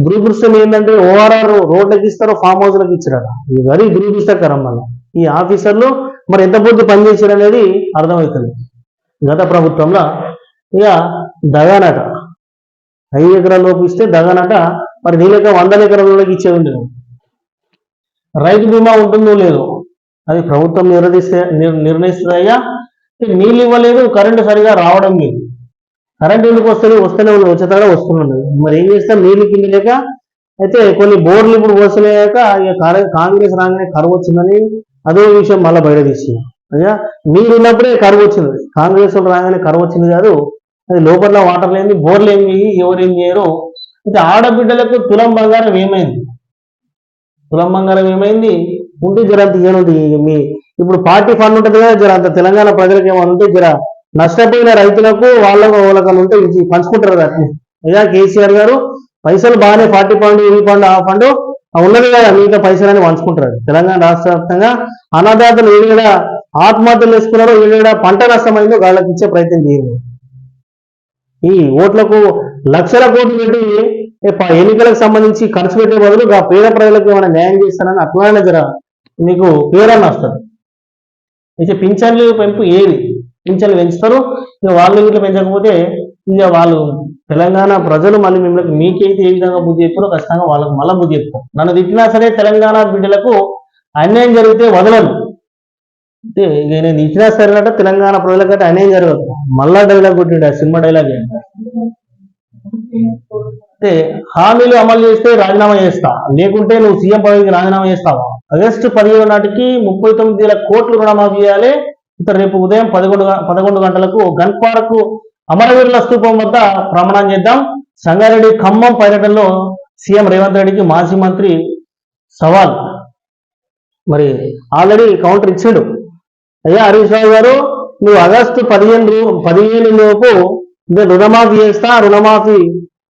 దురదృష్టం ఏంటంటే ఓఆర్ఆర్ రోడ్లకు ఇస్తారో ఫామ్ హౌస్లకు ఇచ్చారట. ఇది మరీ దురదృష్టకరం. మళ్ళీ ఈ ఆఫీసర్లు మరి ఎంత పొద్దు పనిచేసారు అనేది అర్థమవుతుంది. గత ప్రభుత్వంలో ఇక దగానట, 5 ఎకరాల లోపు ఇస్తే దగానట. మరి నీళ్ళక 100 ఎకరాలకి ఇచ్చే ఉండేది. రైతు బీమా ఉంటుందో లేదో అది ప్రభుత్వం నిర్ణయిస్తుందయ్యా. నీళ్ళు ఇవ్వలేదు, కరెంటు సరిగా రావడం లేదు. కరెంట్ ఎందుకు వస్తూనే వచ్చేతగా వస్తున్నది. మరి ఏం చేస్తాం, నీళ్ళు కింద లేక. అయితే కొన్ని బోర్లు ఇప్పుడు వస్తలేక ఇక కాంగ్రెస్ రాగానే కరువు వచ్చిందని అదే విషయం మళ్ళీ బయట తీసింది. అయ్యా మీరు ఉన్నప్పుడే కరువు వచ్చింది, కాంగ్రెస్ రాగానే కరువు వచ్చింది కాదు. అది లోపల వాటర్ లేని బోర్లు ఏమి ఎవరేం చేయరు. అయితే ఆడబిడ్డలకు తులం బంగారం ఏమైంది, తులం బంగారం ఏమైంది ఉంటే జరంత ఏముంది. మీ ఇప్పుడు పార్టీ ఫండ్ ఉంటుంది కదా, జరంత తెలంగాణ ప్రజలకు ఏమైనా ఉంటే జర నష్టపోయిన రైతులకు వాళ్ళకన్నా ఉంటే పంచుకుంటారు కదా. అయ్యా కేసీఆర్ గారు పైసలు బాగానే పార్టీ ఫండ్, ఈ ఫండ్, ఆ ఫండ్ ఉన్నది కదా, మిగతా పైసలని పంచుకుంటారు. తెలంగాణ రాష్ట్ర వ్యాప్తంగా అన్నదాతలు ఏడా ఆత్మహత్యలు వేసుకున్నారో, ఏడా పంట నష్టమైందో వాళ్ళకి ఇచ్చే ప్రయత్నం చేయండి. ఈ ఓట్లకు లక్షల కోట్లు పెట్టి ఎన్నికలకు సంబంధించి ఖర్చు పెట్టే బదులు పేద ప్రజలకు ఏమైనా న్యాయం చేస్తారని అట్లనే జర మీకు పేరని వస్తుంది. అయితే పింఛన్లు పెంపు ఏది, పింఛన్లు పెంచుతారు. ఇక వాళ్ళు ఇట్లా పెంచకపోతే ఇక వాళ్ళు తెలంగాణ ప్రజలు మళ్ళీ మిమ్మల్ని మీకైతే ఏ విధంగా బుద్ధి చెప్పారో ఖచ్చితంగా వాళ్ళకు మళ్ళీ బుద్ధి చెప్తారు. నన్ను తిట్టినా సరే తెలంగాణ బిడ్డలకు అన్యాయం జరిగితే వదలను. అంటే ఇక నేను ఇచ్చినా సరేనట తెలంగాణ ప్రజలకంటే అన్యాయం జరగదు. మళ్ళా డైలాగ్ కొట్టిండు, సినిమా డైలాగ్. అంటే హామీలు అమలు చేస్తే రాజీనామా చేస్తా, లేకుంటే నువ్వు సీఎం పదవికి రాజీనామా చేస్తావా? ఆగస్టు 17 నాటికి 39,000 కోట్లు రుణమాఫీ చేయాలి. రేపు ఉదయం 11 గంటలకు గన్ పార్క్ అమరవీరుల స్తూపం వద్ద ప్రమాణం చేద్దాం. సంగారెడ్డి ఖమ్మం పర్యటనలో సీఎం రేవంత్ రెడ్డికి మాజీ మంత్రి సవాల్. మరి ఆల్రెడీ కౌంటర్ ఇచ్చాడు. అయ్యా హరీష్ రావు గారు, నువ్వు ఆగస్టు 15 లోపు రుణమాఫీ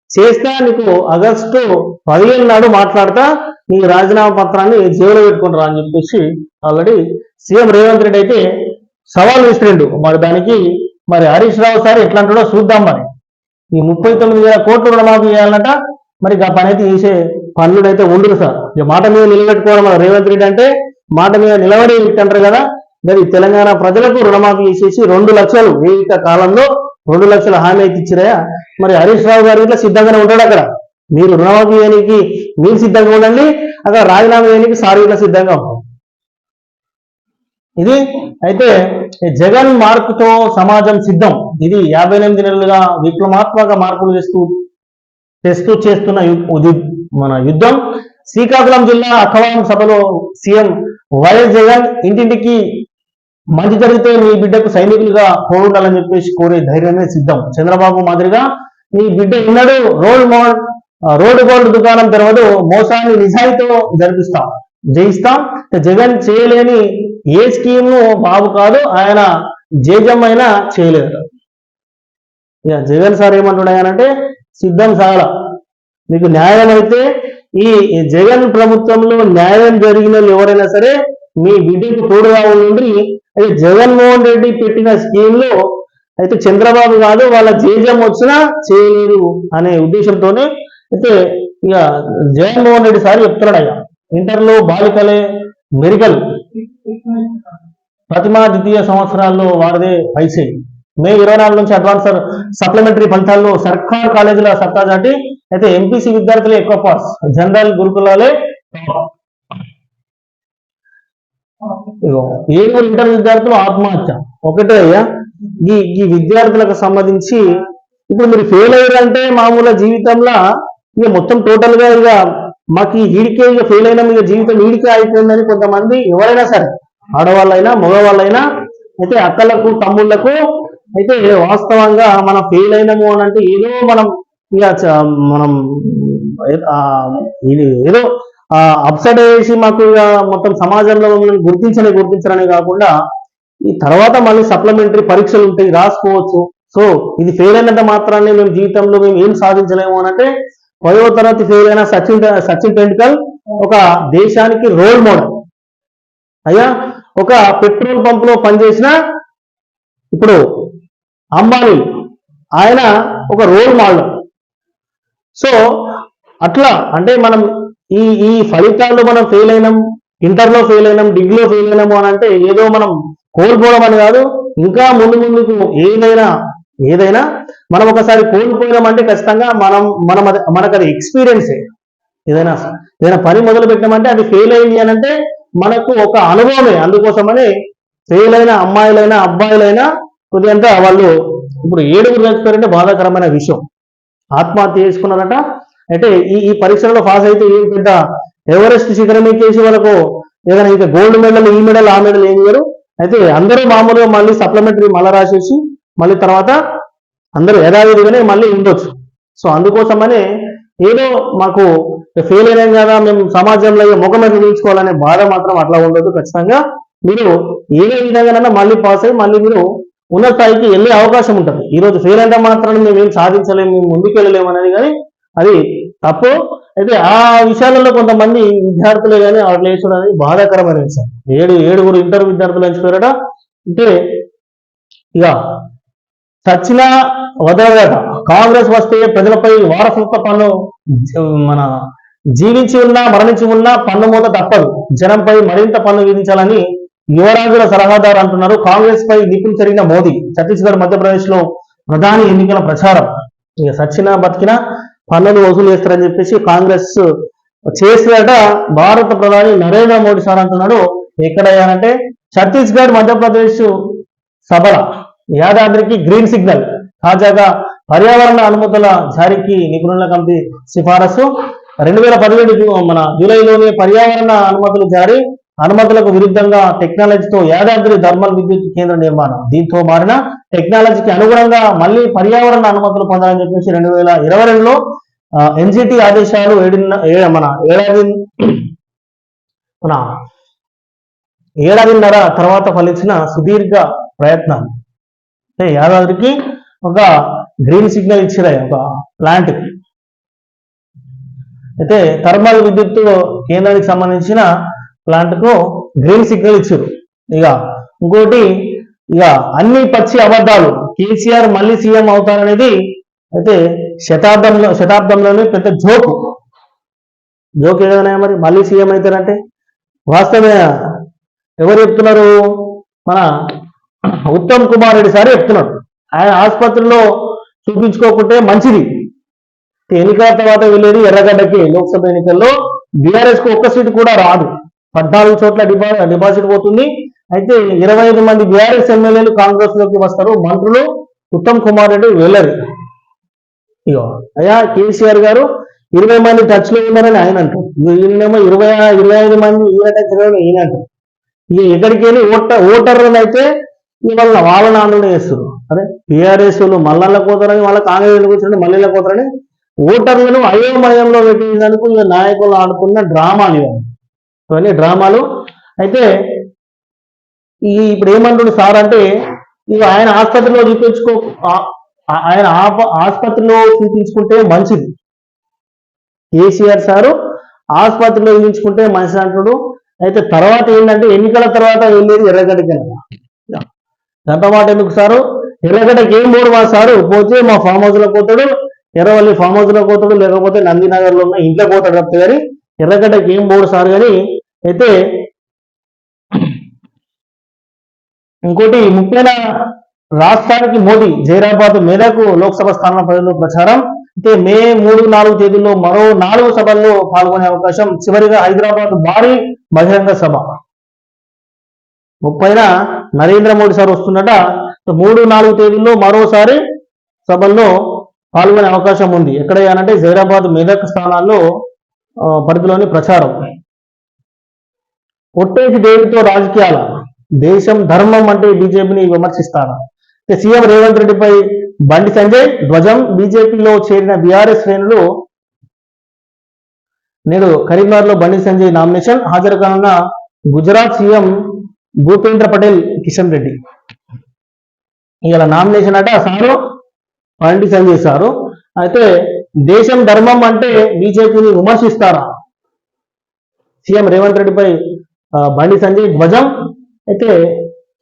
చేస్తా నీకు ఆగస్టు 15 నాడు మాట్లాడతా, నీ రాజీనామా పత్రాన్ని జేబులో పెట్టుకుని రా అని చెప్పేసి ఆల్రెడీ సీఎం రేవంత్ రెడ్డి అయితే సవాల్ విసిరిండు. మరి దానికి మరి హరీష్ రావు సార్ ఎట్లా అంటాడో చూద్దాం. మరి ఈ 39,000 కోట్లు రుణమాఫీ చేయాలన్నట. మరి ఆ పని అయితే చేసే పనులు అయితే ఉండరు సార్. ఇక మాట మీద నిలబెట్టుకోవడం మన రేవంత్ రెడ్డి అంటే మాట మీద నిలబడి అంటారు కదా. మరి తెలంగాణ ప్రజలకు రుణమాఫీ చేసేసి 2 లక్షలు ఏక కాలంలో 2 లక్షల హామీ అయితే ఇచ్చిరాయా. మరి హరీష్ రావు గారు ఇట్లా సిద్ధంగానే ఉంటాడు. అక్కడ మీరు రుణమాఫీ చేయడానికి మీరు సిద్ధంగా ఉండండి, అక్కడ రాజీనామా చేయడానికి సార్ ఇట్లా సిద్ధంగా ఉంటారు. ఇది అయితే జగన్ మార్పుతో సమాజం సిద్ధం. ఇది 58 నెలలుగా విప్లవాత్మక మార్పులు తెస్తూ చేస్తున్న మన యుద్ధం. శ్రీకాకుళం జిల్లా అఖవారం సభలో సీఎం వైఎస్ జగన్ ఇంటింటికి మంచి జరిగితే మీ బిడ్డకు సైనికులుగా కోరుండాలని చెప్పేసి కోరే ధైర్యమే సిద్ధం. చంద్రబాబు మాదిరిగా మీ బిడ్డ ఎన్నడూ రోడ్డు గోల్డ్ దుకాణం తెరవదు, మోసాన్ని నిజాయితీతో జయిస్తాం. జగన్ చేయలేని ఏ స్కీమ్ బాబు కాదు, ఆయన జేజమ్మైనా చేయలేరు. ఇక జగన్ సార్ ఏమంటున్నాయనంటే సిద్ధం చాలా, మీకు న్యాయం అయితే ఈ జగన్ ప్రభుత్వంలో న్యాయం జరిగిన ఎవరైనా సరే మీ బిడ్డకు తోడుగా ఉండి, అయితే జగన్మోహన్ రెడ్డి పెట్టిన స్కీమ్లో అయితే చంద్రబాబు కాదు వాళ్ళ జేజం వచ్చినా చేయలేదు అనే ఉద్దేశంతోనే అయితే ఇక జగన్మోహన్ రెడ్డి సార్ చెప్తున్నాడు. అయ్యా ఇంటర్లో బాలికలే మెరికల్ ప్రతిమా ద్వితీయ సంవత్సరాల్లో వారిదే పైసే. మే 24 నుంచి అడ్వాన్స్ సప్లిమెంటరీ ఫలితాల్లో సర్కార్ కాలేజీల సత్తా చాటి అయితే ఎంపీసీ విద్యార్థులే ఎక్కువ పాస్, జనరల్ గురుకులాలే ఏలూరు ఇంటర్ విద్యార్థులు ఆత్మహత్య. ఒకటే అయ్యా ఈ విద్యార్థులకు సంబంధించి ఇప్పుడు మీరు ఫెయిల్ అయ్యారంటే మామూలు జీవితంలో ఇక మొత్తం టోటల్ గా ఇక మాకు ఈడికే ఇక ఫెయిల్ అయినా ఇక జీవితం ఈడికే అయిపోయిందని కొంతమంది ఎవరైనా సరే ఆడవాళ్ళైనా మగవాళ్ళైనా అయితే అక్కలకు తమ్ముళ్లకు అయితే వాస్తవంగా మనం ఫెయిల్ అయినాము అని అంటే ఏదో మనం ఇక మనం ఏదో అప్సెట్ చేసి మాకు ఇక మొత్తం సమాజంలో మమ్మల్ని గుర్తించరనే కాకుండా ఈ తర్వాత మళ్ళీ సప్లిమెంటరీ పరీక్షలు ఉంటాయి, రాసుకోవచ్చు. సో ఇది ఫెయిల్ అయినంత మాత్రాన్ని మేము జీవితంలో మేము ఏం సాధించలేము అని అంటే 10వ తరగతి ఫెయిల్ అయిన సచిన్ టెండూల్కర్ ఒక దేశానికి రోల్ మోడల్ అయ్యా. ఒక పెట్రోల్ పంప్ లో పనిచేసిన ఇప్పుడు అంబానీ ఆయన ఒక రోల్ మోడల్. సో అట్లా అంటే మనం ఈ ఫలితాల్లో మనం ఫెయిల్ అయినాం, ఇంటర్లో ఫెయిల్ అయినాం, డిగ్రీలో ఫెయిల్ అయినాము అని అంటే ఏదో మనం కోల్పోవడం అని కాదు. ఇంకా ముందుకు ఏదైనా మనం ఒకసారి కోల్పోయినామంటే ఖచ్చితంగా మనకు అది ఎక్స్పీరియన్సే. ఏదైనా పని మొదలు పెట్టినామంటే అది ఫెయిల్ అయింది అని అంటే మనకు ఒక అనుభవమే. అందుకోసమని ఫెయిల్ అయిన అమ్మాయిలైనా అబ్బాయిలైనా కొద్దిగంతా వాళ్ళు ఇప్పుడు 7 చచ్చిపోయారంటే బాధాకరమైన విషయం. ఆత్మహత్య చేసుకున్నారట. అంటే ఈ పరీక్షలలో పాస్ అయితే ఏం పెద్ద ఎవరెస్ట్ శిఖరం ఎక్కేసి వాళ్ళకు ఏదైనా ఇంకా గోల్డ్ మెడల్ ఈ మెడల్ ఆ మెడల్ ఏం చేయరు. అయితే అందరూ మామూలుగా మళ్ళీ సప్లిమెంటరీ మళ్ళీ రాసేసి మళ్ళీ తర్వాత అందరూ యథావిధిగానే మళ్ళీ ఉండొచ్చు. సో అందుకోసమనే ఏదో మాకు ఫెయిల్ అయినాం కదా మేము సమాజంలో ముఖం ఎట్లా తీర్చుకోవాలనే బాధ మాత్రం అట్లా ఉండదు. ఖచ్చితంగా మీరు ఏదే విధంగానైనా మళ్ళీ పాస్ అయ్యి మళ్ళీ మీరు ఉన్న స్థాయికి వెళ్ళే అవకాశం ఉంటుంది. ఈరోజు ఫెయిల్ అయిన మాత్రాన్ని మేము ఏం సాధించలేము, మేము ముందుకు వెళ్ళలేము అనేది కానీ అది తప్పు. అయితే ఆ విషయాలలో కొంతమంది విద్యార్థులే కానీ అట్లా వేసుకోవడం అనేది బాధాకరమైన విషయం. 7 ఇంటర్ విద్యార్థులు ఎంచుకోరట. అంటే ఇక సచ్చినా వదలగట. కాంగ్రెస్ వస్తే ప్రజలపై వారసత్వ పన్ను మన జీవించి ఉన్నా మరణించి ఉన్నా పన్ను మూత తప్పదు, జనంపై మరింత పన్ను విధించాలని యువరాజుల సలహాదారు అంటున్నారు. కాంగ్రెస్ పై నిపుణులు జరిగిన మోదీ. ఛత్తీస్గఢ్ మధ్యప్రదేశ్ లో ప్రధాని ఎన్నికల ప్రచారం. ఇక సచ్చినా బతికినా పన్నులు వసూలు చేస్తారని చెప్పేసి కాంగ్రెస్ చేసినట భారత ప్రధాని నరేంద్ర మోడీ సార్ అంటున్నాడు. ఎక్కడయ్యానంటే ఛత్తీస్గఢ్ మధ్యప్రదేశ్ సభల యాదాద్రికి గ్రీన్ సిగ్నల్. తాజాగా పర్యావరణ అనుమతుల జారీకి నిపుణుల కమిటీ సిఫారసు. 2017 మన జూలైలోనే పర్యావరణ అనుమతులు జారీ. అనుమతులకు విరుద్ధంగా టెక్నాలజీతో యాదాద్రి థర్మల్ విద్యుత్ కేంద్ర నిర్మాణం. దీంతో మారిన టెక్నాలజీకి అనుగుణంగా మళ్ళీ పర్యావరణ అనుమతులు పొందాలని చెప్పేసి 2022లో ఎన్జిటి ఆదేశాలు ఏడాదిన్నర తర్వాత ఫలించిన సుదీర్ఘ ప్రయత్నాలు. అంటే యాదాద్రికి ఒక గ్రీన్ సిగ్నల్ ఇచ్చిరా ఒక ప్లాంట్. అయితే థర్మల్ విద్యుత్ కేంద్రానికి సంబంధించిన ప్లాంట్ కు గ్రీన్ సిగ్నల్ ఇచ్చారు. ఇక ఇంకోటి ఇక అన్ని పచ్చి అబద్ధాలు, కేసీఆర్ మళ్ళీ సీఎం అవుతారనేది అయితే శతాబ్దంలోనే పెద్ద జోక్ ఏదైనా మరి మళ్ళీ సీఎం అవుతారంటే వాస్తవమే. ఎవరు చెప్తున్నారు? మన ఉత్తమ్ కుమార్ రెడ్డి సార్ చెప్తున్నాడు. ఆయన ఆసుపత్రిలో చూపించుకోకుంటే మంచిది. ఎన్నికల తర్వాత వెళ్ళేది ఎర్రగడ్డకి. లోక్సభ ఎన్నికల్లో బీఆర్ఎస్ కు ఒక్క సీటు కూడా రాదు. 14 చోట్ల డిపాజిట్ పోతుంది. అయితే 25 మంది బీఆర్ఎస్ ఎమ్మెల్యేలు కాంగ్రెస్ లోకి వస్తారు, మంత్రులు ఉత్తమ్ కుమార్ రెడ్డి వెళ్ళరు. ఇగో అయ్యా కేసీఆర్ గారు 20 మంది టచ్ లో ఉన్నారని ఆయన అంటారు, ఈయనేమో 25 మంది ఈయన టచ్ లో ఈయన అంటారు. ఇక ఎక్కడికి వెళ్ళి ఓటర్లను అయితే ఇవాళ వాళ్ళని ఆందోళన చేస్తారు. అదే టీఆర్ఎస్ వాళ్ళు మల్లన్న కోతారని, వాళ్ళ కాంగ్రెస్ కూర్చొని మల్లెల కోతారని ఓటర్లను అయోమయంలో పెట్టినందుకు ఇక నాయకులు ఆడుకున్న డ్రామాలు ఇవన్నీ డ్రామాలు. అయితే ఇప్పుడు ఏమంటాడు సార్ అంటే, ఇక ఆయన ఆసుపత్రిలో ఆయన ఆసుపత్రిలో చూపించుకుంటే మంచిది. కేసీఆర్ సారు ఆసుపత్రిలో చూపించుకుంటే మంచిది అంటాడు. అయితే తర్వాత ఏంటంటే ఎన్నికల తర్వాత వెళ్ళేది ఎర్రగడ్డకి. గంట మాట ఎందుకు సారు, ఎర్రగడ్డకి ఏం పోడు మా సారు, పోతే మా ఫామ్ హౌస్ లో పోతాడు, ఎర్రవల్లి ఫామ్ హౌస్ లో పోతాడు, లేకపోతే నందినగర్ లో ఉన్న ఇంట్లో పోతాడు తప్ప కానీ ఎర్రగడ్డకి ఏం పోడు సార్. కానీ అయితే ఇంకోటి ముఖ్యమైన రాష్ట్రానికి మోదీ జైరాబాద్ మేరకు లోక్సభ స్థానాల పరిధిలో ప్రచారం. అయితే మే 3-4 తేదీల్లో మరో 4 సభల్లో పాల్గొనే అవకాశం. చివరిగా హైదరాబాద్ భారీ బహిరంగ సభ 30న నరేంద్ర మోడీ సార్ వస్తున్నట. 3-4 తేదీల్లో మరోసారి సభల్లో పాల్గొనే అవకాశం ఉంది. ఎక్కడయ్యానంటే జైరాబాద్ మెదక్ స్థానాల్లో పరిధిలోని ప్రచారం. కొట్టేసి దేవుడితో రాజకీయాల, దేశం ధర్మం అంటే బీజేపీని విమర్శిస్తారా. సీఎం రేవంత్ రెడ్డిపై బండి సంజయ్ ధ్వజం. బీజేపీలో చేరిన బీఆర్ఎస్ శ్రేణులు నేడు కరీంనగర్ లో బండి సంజయ్ నామినేషన్ హాజరు కానున్న గుజరాత్ సీఎం భూపేంద్ర పటేల్, కిషన్ రెడ్డి ఇలా నామినేషన్ అట సారు బండి సంజయ్ సారు. అయితే దేశం ధర్మం అంటే బీజేపీని విమర్శిస్తారా. సీఎం రేవంత్ రెడ్డిపై బండి సంజయ్ ధ్వజం. అయితే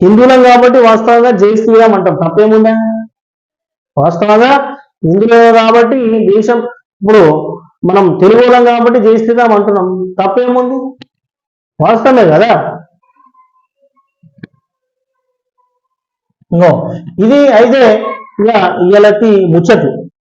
హిందువులం కాబట్టి వాస్తవంగా జై శ్రీరామ్ అంటాం, తప్పేముందా. వాస్తవంగా హిందువులే కాబట్టి దేశం, ఇప్పుడు మనం తెలుగులం కాబట్టి జై శ్రీరామ్ అంటున్నాం, తప్పేముంది, వాస్తవమే కదా. ఇది అయితే ఇక ఇలాంటి ముచ్చట్లు.